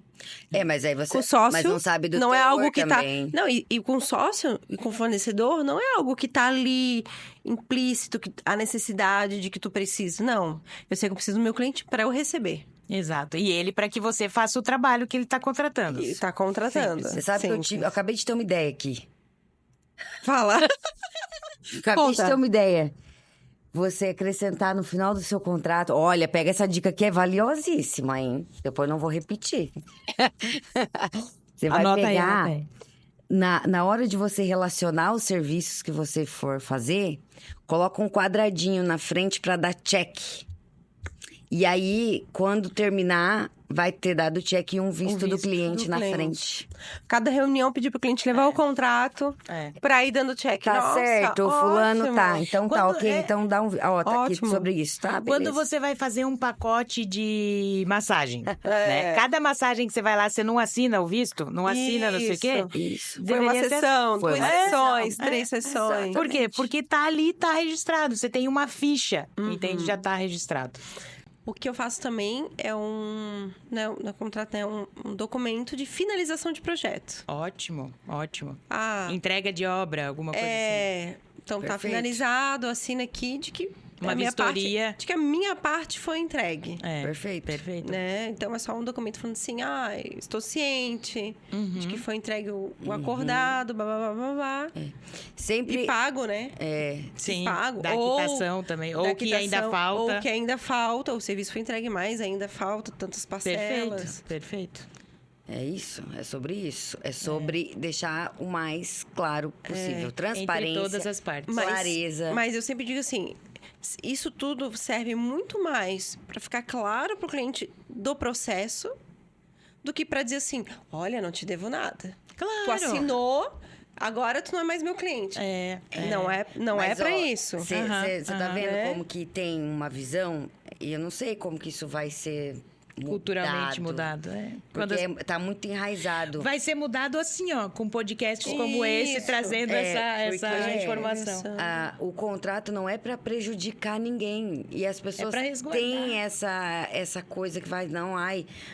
Mas aí você...
Com sócio,
mas não sabe do
não é algo que
também.
tá... Não, e com sócio e com fornecedor, não é algo que tá ali implícito, a necessidade de que tu precisa. Não, eu sei que eu preciso do meu cliente para eu receber.
Exato. E ele para que você faça o trabalho que ele está contratando.
Ele tá contratando.
Você sabe que eu acabei de ter uma ideia aqui.
Fala.
Acabei de ter uma ideia. você acrescentar no final do seu contrato. Olha, pega essa dica que é valiosíssima, hein? Depois não vou repetir. Você vai
Anota
pegar...
aí.
Na hora de você relacionar os serviços que você for fazer, coloca um quadradinho na frente para dar check. E aí, quando terminar, vai ter dado check e um visto do cliente na frente.
Cada reunião pedir pro cliente levar o contrato pra ir dando check.
Tá
Nossa,
certo, o fulano tá. Então tá
Quando
ok, então dá um... Ó, tá aqui
Ótimo.
sobre isso, tá?
Quando
Beleza.
você vai fazer um pacote de massagem, né? Cada massagem que você vai lá, você não assina o visto? Não assina não sei o quê?
Isso.
Foi uma
Deveria ser-
sessão,
Foi
2
uma
sessões,
sessão.
3 sessões.
Por quê? Porque tá ali, tá registrado. Você tem uma ficha, entende? Já tá registrado.
O que eu faço também é no contrato é um documento de finalização de projeto.
Ótimo, ótimo.
Ah,
Entrega de obra, alguma coisa assim.
então tá
Perfeito.
finalizado, assina aqui de que
Uma
a minha
vistoria.
parte, de que a minha parte foi entregue.
É,
Perfeito.
Perfeito.
Né? Então é só um documento falando assim, estou ciente de que foi entregue o acordado, blá, blá, blá, blá, blá.
Sempre...
E pago, né?
Sim,
pago.
da quitação também. Ou
da
que ainda
quitação,
falta.
Ou que ainda falta, o serviço foi entregue, mas ainda falta tantas parcelas.
Perfeito.
É isso, é sobre isso. É sobre deixar o mais claro possível. Transparência,
Entre todas as partes.
clareza.
Mas eu sempre digo assim, isso tudo serve muito mais para ficar claro para o cliente do processo do que para dizer assim, olha, não te devo nada.
Claro.
Tu assinou, agora tu não é mais meu cliente. Não é
Mas,
para
ó,
isso.
Você tá vendo
É.
como que tem uma visão? E eu não sei como que isso vai ser
Culturalmente mudado.
Porque tá muito enraizado.
Vai ser mudado assim, ó, com podcasts como esse,
Isso.
trazendo essa
porque-
informação.
O contrato não é para prejudicar ninguém. E as pessoas
pra resguardar.
têm essa coisa que vai, não,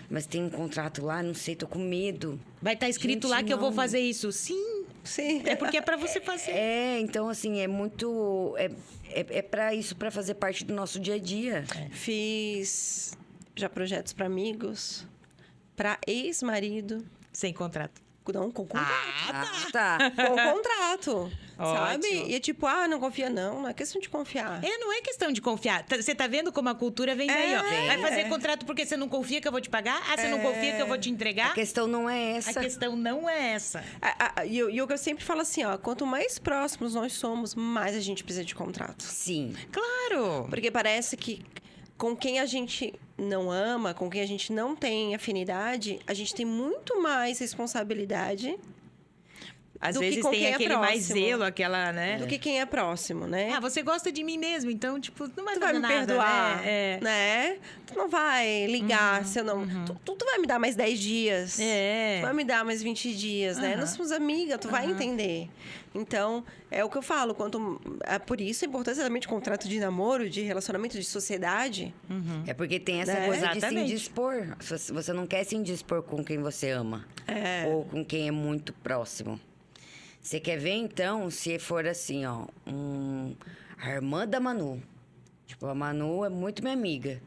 mas tem um contrato lá, não sei, tô com medo.
Vai estar escrito
Gente,
lá que eu vou
não.
fazer isso. Sim,
Sim.
é porque é pra você fazer.
Então, assim, é muito... É para isso, para fazer parte do nosso dia a dia.
Fiz já projetos para amigos, para ex-marido,
Sem contrato.
não, com contrato.
Tá.
Com contrato, sabe?
Ótimo.
E é tipo, não confia não é questão de confiar.
Não é questão de confiar. Você tá vendo como a cultura vem daí, ó.
Vem.
Vai fazer contrato porque você não confia que eu vou te pagar? Você não confia que eu vou te entregar?
A questão não é
A
essa.
questão não é essa.
E o que eu sempre falo assim, quanto mais próximos nós somos, mais a gente precisa de contrato.
Sim.
Claro.
Porque parece que com quem a gente não ama, com quem a gente não tem afinidade, a gente tem muito mais responsabilidade
Às
do que
vezes
com
tem
quem é
aquele mais
próximo.
zelo, aquela, né?
do que quem é próximo, né?
Você gosta de mim mesmo, então, tipo, não vai
Tu
fazer
vai me
nada,
perdoar,
né?
né? Tu não vai ligar se eu não... Tu vai me dar mais 10 dias.
É.
Tu vai me dar mais 20 dias, né? Nós somos amigas, tu vai entender. Então, é o que eu falo. Por isso a importância também de contrato de namoro, de relacionamento de sociedade.
É porque tem essa
Né?
coisa de se
Exatamente.
indispor. Você não quer se indispor com quem você ama. Ou com quem é muito próximo. Você quer ver, então, se for assim, ó... A irmã da Manu. Tipo, a Manu é muito minha amiga.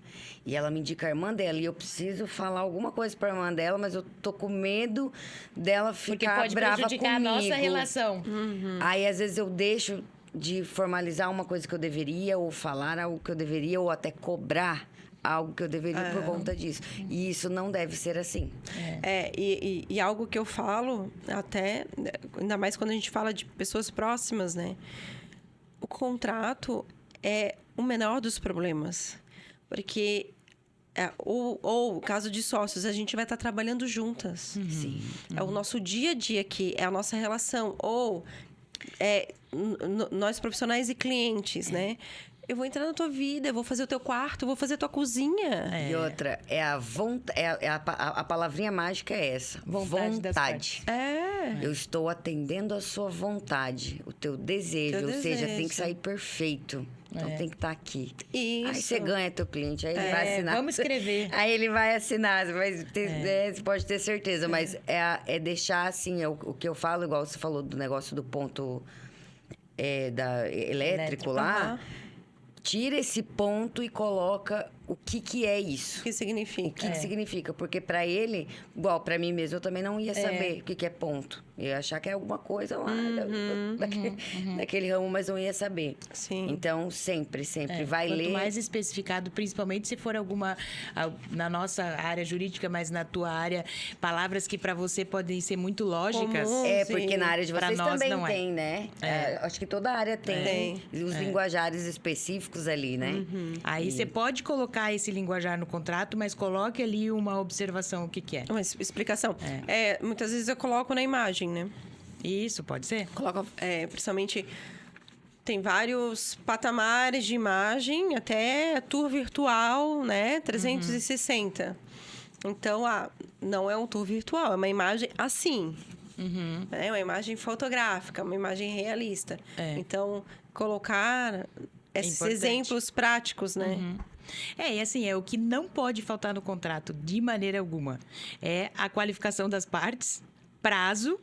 E ela me indica a irmã dela. E eu preciso falar alguma coisa pra irmã dela, mas eu tô com medo dela
Porque
ficar
pode
brava
prejudicar
comigo.
a nossa relação.
Aí, às vezes, eu deixo de formalizar uma coisa que eu deveria, ou falar algo que eu deveria, ou até cobrar algo que eu deveria por conta disso. E isso não deve ser assim.
E algo que eu falo, até, ainda mais quando a gente fala de pessoas próximas, né? O contrato é o menor dos problemas. Porque, ou caso de sócios, a gente vai estar trabalhando juntas.
Sim.
É o nosso dia a dia aqui, é a nossa relação. Ou nós profissionais e clientes, né? Eu vou entrar na tua vida, eu vou fazer o teu quarto, eu vou fazer a tua cozinha.
E outra, a palavrinha mágica é essa.
Vontade das partes.
Eu estou atendendo a sua vontade, o teu desejo.
Teu
Ou seja,
desejo.
tem que sair perfeito. Então tem que estar aqui.
Isso.
Aí você ganha teu cliente, aí ele vai assinar.
Vamos escrever.
Aí ele vai assinar, você pode ter certeza. Mas é deixar assim, o que eu falo, igual você falou do negócio do ponto elétrico lá.
Aham.
Tira esse ponto e coloca o que é isso.
O que significa?
O que significa? Porque para ele, igual para mim mesmo, eu também não ia saber o que é ponto. Eu ia achar que é alguma coisa lá daquele ramo, mas não ia saber.
Sim.
Então, sempre vai
Quanto
ler.
mais especificado, principalmente se for alguma, na nossa área jurídica, mas na tua área, palavras que para você podem ser muito lógicas.
Comum.
Porque na área de
Pra
vocês
nós
também
não é.
tem, né? Acho que toda área tem. Os linguajares específicos ali, né?
Aí você pode colocar esse linguajar no contrato, mas coloque ali uma observação, o que é.
Uma explicação. Muitas vezes eu coloco na imagem, né?
Isso, pode ser?
Coloco, principalmente, tem vários patamares de imagem, até tour virtual, né? 360. Então, não é um tour virtual, é uma imagem assim. É uma imagem fotográfica, uma imagem realista. Então, colocar esses
importante.
exemplos práticos, né?
E assim, é o que não pode faltar no contrato, de maneira alguma. É a qualificação das partes, prazo,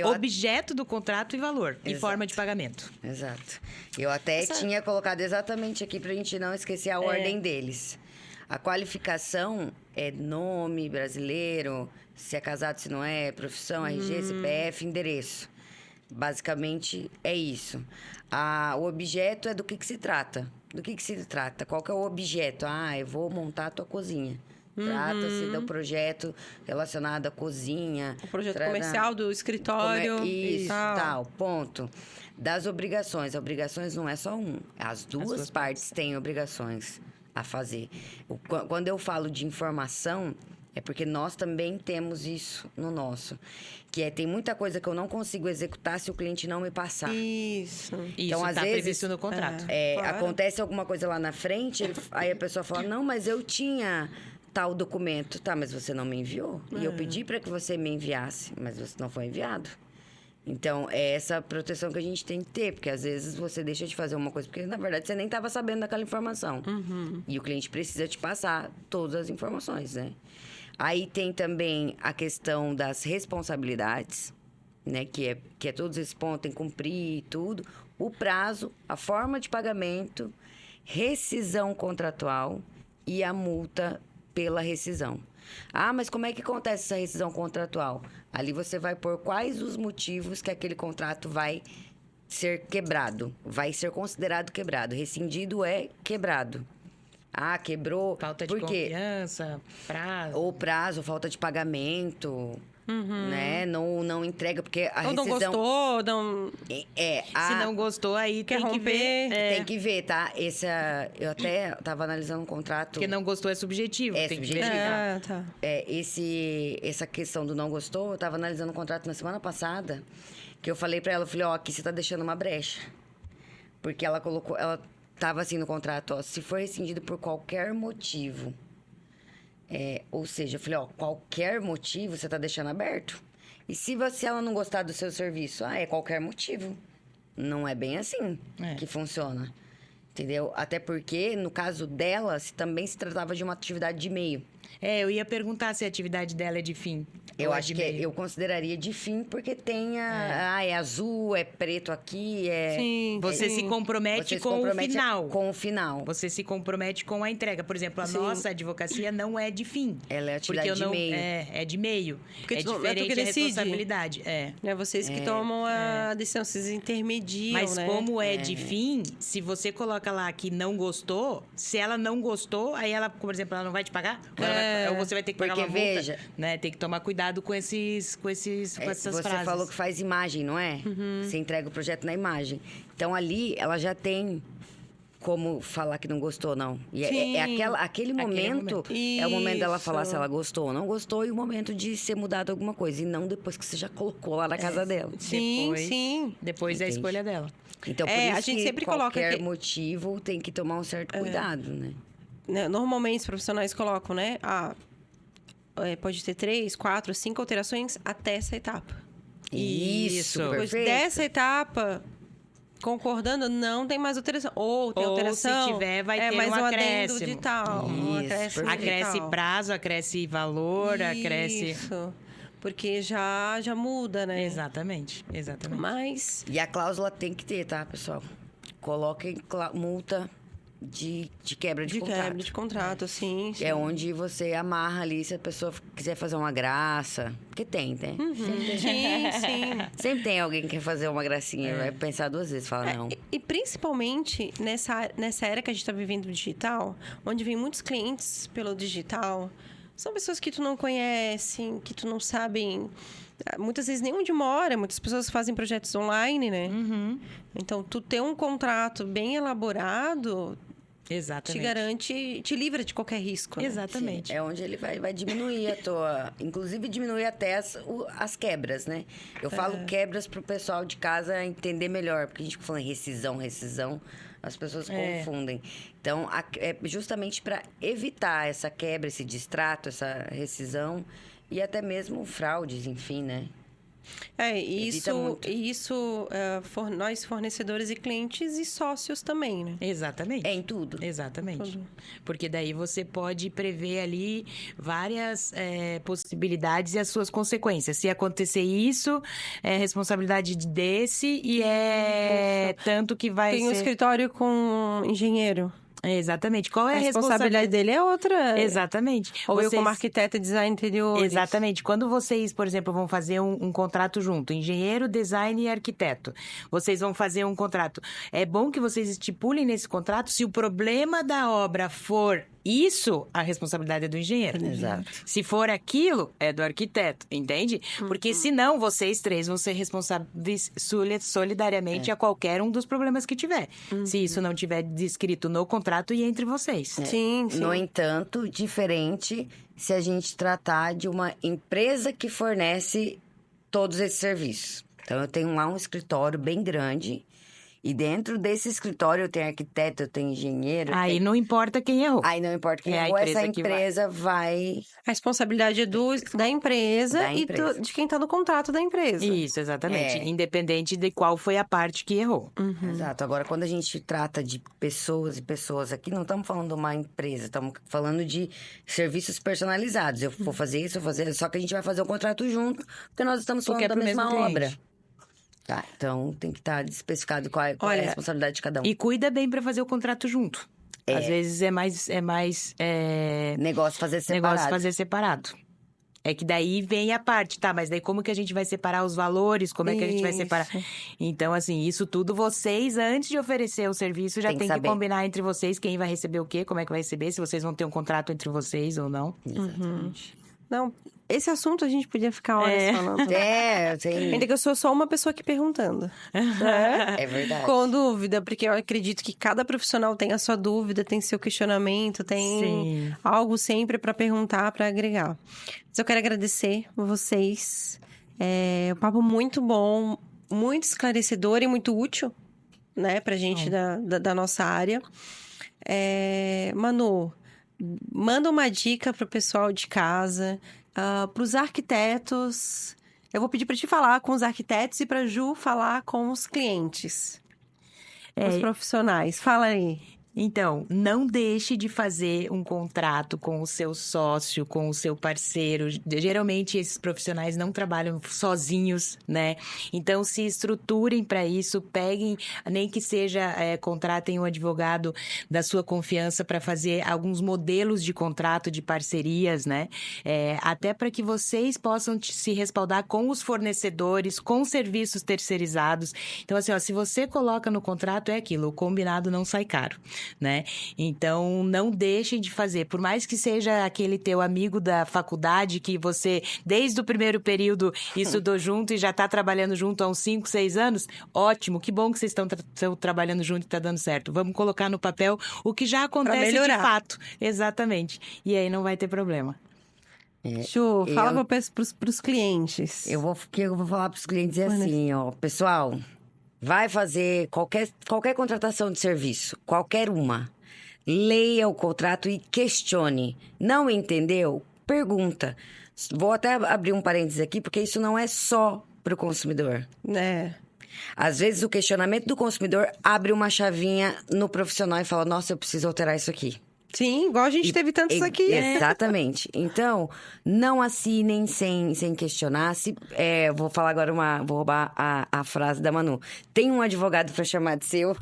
objeto do contrato e valor. E forma de pagamento.
Exato. Eu até tinha colocado exatamente aqui pra gente não esquecer a ordem deles. A qualificação é nome brasileiro, se é casado, se não é, profissão, RG, CPF, endereço. Basicamente é isso. O objeto é do que se trata. Do que se trata? Qual que é o objeto? Eu vou montar a tua cozinha. Trata-se do projeto relacionado à cozinha.
O projeto comercial do escritório.
Isso, tal, ponto. Das obrigações. Obrigações não é só um. As duas partes têm obrigações a fazer. Quando eu falo de informação, é porque nós também temos isso no nosso. Que tem muita coisa que eu não consigo executar se o cliente não me passar.
Isso.
Então, às vezes,
previsto no contrato.
Claro.
Acontece alguma coisa lá na frente, aí a pessoa fala, não, mas eu tinha tal documento. Tá, mas você não me enviou? E eu pedi para que você me enviasse, mas você não foi enviado. Então, é essa proteção que a gente tem que ter, porque às vezes você deixa de fazer uma coisa, porque na verdade você nem estava sabendo daquela informação. E o cliente precisa te passar todas as informações, né? Aí tem também a questão das responsabilidades, né? Que é todos esses pontos, tem que cumprir e tudo. O prazo, a forma de pagamento, rescisão contratual e a multa pela rescisão. Mas como é que acontece essa rescisão contratual? Ali você vai pôr quais os motivos que aquele contrato vai ser quebrado, vai ser considerado quebrado. Rescindido é quebrado. Quebrou.
Falta de confiança, prazo.
Ou prazo, falta de pagamento, né? Não entrega, porque a rescisão...
Ou não gostou, não...
Se não gostou, aí
quer
tem que ver.
romper.
Tem que ver, tá? Eu até estava analisando um contrato...
Porque não gostou é subjetivo. Tem que verificar.
Tá.
Essa questão do não gostou, eu estava analisando um contrato na semana passada, que eu falei para ela, eu falei, aqui você tá deixando uma brecha. Porque ela colocou... Ela tava assim no contrato, se for rescindido por qualquer motivo. Ou seja, eu falei, qualquer motivo você tá deixando aberto. E se ela não gostar do seu serviço? É qualquer motivo. Não é bem assim que funciona. Entendeu? Até porque, no caso dela, também se tratava de uma atividade de meio.
Eu ia perguntar se a atividade dela é de fim.
Eu acho que eu consideraria de fim, porque tem é azul, é preto aqui,
Sim,
Você se compromete com o final.
Com o final.
Você se compromete com a entrega. Por exemplo, a nossa advocacia não é de fim.
Ela é atividade de meio.
É de meio.
Porque
é
não é tu
diferente
que
a
decide.
responsabilidade.
É vocês que tomam a decisão, vocês intermediam,
Mas
né?
como é de fim, se você coloca lá que não gostou, se ela não gostou, aí ela, por exemplo, ela não vai te pagar? Ou você vai ter que pagar uma multa?
Veja,
né? Tem que tomar cuidado com essas frases.
Você falou que faz imagem, não é? Você entrega o projeto na imagem. Então, ali, ela já tem como falar que não gostou, não. E aquele momento é o momento dela falar se ela gostou ou não gostou e o momento de ser mudado alguma coisa. E não depois que você já colocou lá na casa dela.
Sim.
Depois é a escolha dela.
Então, por isso
a gente
que
sempre
qualquer
coloca
motivo tem que tomar um certo cuidado, né?
Normalmente, os profissionais colocam, né? Pode ter 3, 4, 5 alterações até essa etapa.
Isso,
Depois
perfeito.
dessa etapa, concordando, não tem mais alteração. Ou tem alteração.
Se tiver, vai ter
mais
um
adendo
acréscimo.
de tal.
Acresce prazo, acresce valor, acresce...
Isso. Porque já muda, né?
Exatamente.
Mas...
E a cláusula tem que ter, tá, pessoal? Coloquem multa de quebra de
De
contrato.
quebra de contrato, sim.
É onde você amarra ali se a pessoa quiser fazer uma graça. Porque tem, né?
Sim, sim.
Sempre tem alguém que quer fazer uma gracinha, vai pensar 2 vezes, fala não.
E principalmente nessa era que a gente está vivendo digital, onde vem muitos clientes pelo digital, são pessoas que tu não conhece, que tu não sabem, muitas vezes nem onde mora, muitas pessoas fazem projetos online, né? Então, tu ter um contrato bem elaborado
Exatamente.
te garante, te livra de qualquer risco. Né?
Exatamente.
Sim, é onde ele vai diminuir a tua... Inclusive, diminuir até as quebras, né? Eu falo quebras pro pessoal de casa entender melhor. Porque a gente fica falando rescisão, as pessoas confundem. Então, é justamente para evitar essa quebra, esse distrato, essa rescisão. E até mesmo fraudes, enfim, né?
Nós fornecedores e clientes e sócios também, né?
Exatamente.
É em tudo.
Exatamente.
Tudo.
Porque daí você pode prever ali várias possibilidades e as suas consequências. Se acontecer isso, é responsabilidade desse e é tanto que vai
Tem um
ser...
escritório com engenheiro.
Exatamente. Qual é
A
a
responsabilidade dele é outra.
Exatamente.
Ou eu
Vocês-
como arquiteta de design interiores.
Exatamente. Quando vocês, por exemplo, vão fazer um contrato junto, engenheiro, design e arquiteto, vocês vão fazer um contrato. É bom que vocês estipulem nesse contrato se o problema da obra for isso, a responsabilidade é do engenheiro.
Exato.
Se for aquilo, é do arquiteto, entende? Porque senão vocês três vão ser responsáveis solidariamente a qualquer um dos problemas que tiver. Se isso não tiver descrito no contrato e entre vocês.
Sim, sim.
No entanto, diferente se a gente tratar de uma empresa que fornece todos esses serviços. Então, eu tenho lá um escritório bem grande e dentro desse escritório eu tenho arquiteto, eu tenho engenheiro.
Aí não importa quem errou.
Aí não importa quem
É a
errou, essa
empresa que vai.
empresa vai...
A responsabilidade é da empresa,
Da
e
empresa.
de quem tá no contrato da empresa.
Isso, exatamente.
É.
Independente de qual foi a parte que errou.
Exato. Agora, quando a gente trata de pessoas e pessoas aqui, não estamos falando de uma empresa, estamos falando de serviços personalizados. Eu vou fazer isso, vou fazer... Só que a gente vai fazer o contrato junto, porque nós estamos falando
Porque é
da
pro
mesma
mesmo
obra.
cliente.
Tá, então tem que estar especificado qual é a
Olha,
responsabilidade de cada um.
E cuida bem pra fazer o contrato junto. Às vezes é mais
Negócio fazer separado.
negócio fazer separado. É que daí vem a parte, tá? Mas daí como que a gente vai separar os valores? Como é que a gente vai
Isso.
separar? Então, assim, isso tudo vocês, antes de oferecer o serviço, já
Tem que
tem que
saber.
combinar entre vocês quem vai receber o quê, como é que vai receber, se vocês vão ter um contrato entre vocês ou não.
Exatamente.
Não, esse assunto a gente podia ficar horas falando.
Tem...
Ainda que eu sou só uma pessoa aqui perguntando. Né?
É verdade.
Com dúvida, porque eu acredito que cada profissional tem a sua dúvida, tem seu questionamento, tem
Sim.
algo sempre para perguntar, para agregar. Mas eu quero agradecer vocês. Um papo muito bom, muito esclarecedor e muito útil, né, pra gente da nossa área. Manu, manda uma dica pro pessoal de casa, pros arquitetos. Eu vou pedir para te falar com os arquitetos e para Ju falar com os clientes, os profissionais. Fala aí.
Então, não deixe de fazer um contrato com o seu sócio, com o seu parceiro. Geralmente, esses profissionais não trabalham sozinhos, né? Então, se estruturem para isso, peguem, nem que seja, contratem um advogado da sua confiança para fazer alguns modelos de contrato, de parcerias, né? Até para que vocês possam se respaldar com os fornecedores, com serviços terceirizados. Então, assim, se você coloca no contrato, é aquilo, o combinado não sai caro. Né? Então, não deixem de fazer. Por mais que seja aquele teu amigo da faculdade que você, desde o primeiro período, estudou junto e já está trabalhando junto há uns 5, 6 anos, ótimo, que bom que vocês estão trabalhando junto e está dando certo. Vamos colocar no papel o que já acontece de fato. Exatamente. E aí não vai ter problema.
Ju, fala pros clientes.
Eu vou falar para os clientes assim, ó, pessoal... Vai fazer qualquer contratação de serviço, qualquer uma. Leia o contrato e questione. Não entendeu? Pergunta. Vou até abrir um parênteses aqui, porque isso não é só para o consumidor. Às vezes, o questionamento do consumidor abre uma chavinha no profissional e fala, nossa, eu preciso alterar isso aqui.
Sim, igual a gente teve tantos aqui.
Exatamente. Então, não assinem sem questionar. Vou falar agora vou roubar a frase da Manu. Tem um advogado para chamar de seu.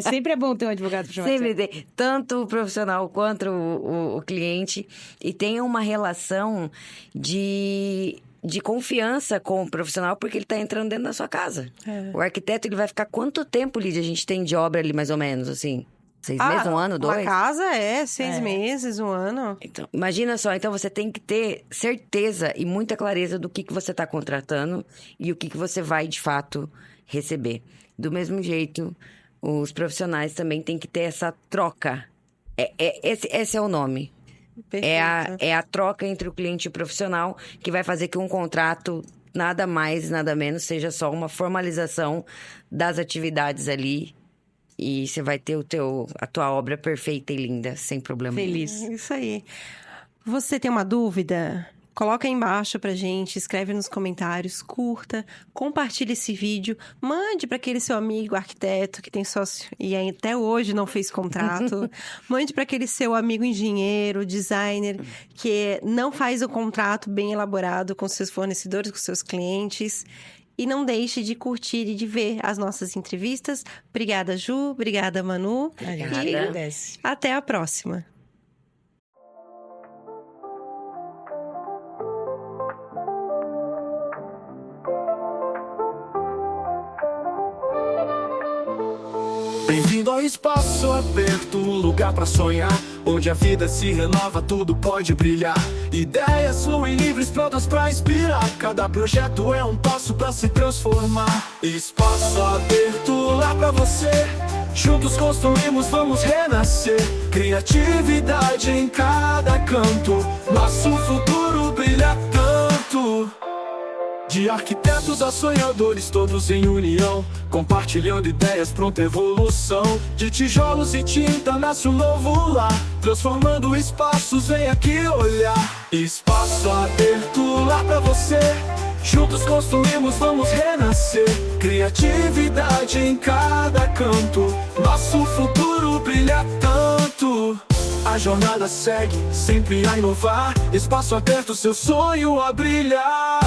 Sempre é bom ter um advogado para chamar de seu.
Sempre tem. Tanto o profissional quanto o cliente. E tenha uma relação de confiança com o profissional, porque ele está entrando dentro da sua casa. O arquiteto, ele vai ficar quanto tempo, Lídia, a gente tem de obra ali, mais ou menos, assim? 6 meses, 1 ano, 2?
Uma casa 6 meses, 1 ano.
Então, imagina só, então você tem que ter certeza e muita clareza do que você está contratando e o que você vai, de fato, receber. Do mesmo jeito, os profissionais também têm que ter essa troca. Esse é o nome. É a troca entre o cliente e o profissional que vai fazer que um contrato, nada mais, nada menos, seja só uma formalização das atividades ali. E você vai ter a tua obra perfeita e linda, sem problema.
Feliz.
Isso aí. Você tem uma dúvida? Coloca aí embaixo pra gente, escreve nos comentários, curta, compartilha esse vídeo, mande para aquele seu amigo arquiteto que tem sócio e até hoje não fez contrato, mande para aquele seu amigo engenheiro, designer, que não faz o contrato bem elaborado com seus fornecedores, com seus clientes. E não deixe de curtir e de ver as nossas entrevistas. Obrigada, Ju. Obrigada, Manu.
A gente agradece.
Até a próxima.
Bem-vindo ao espaço aberto, lugar pra sonhar, onde a vida se renova, tudo pode brilhar. Ideias fluem livres, prontas pra inspirar. Cada projeto é um passo pra se transformar. Espaço aberto lá pra você. Juntos construímos, vamos renascer. Criatividade em cada canto. Nosso futuro brilha tanto. De arquitetos a sonhadores, todos em união, compartilhando ideias, pronta evolução. De tijolos e tinta nasce um novo lar, transformando espaços, vem aqui olhar. Espaço aberto lá pra você. Juntos construímos, vamos renascer. Criatividade em cada canto. Nosso futuro brilha tanto. A jornada segue, sempre a inovar. Espaço aberto, seu sonho a brilhar.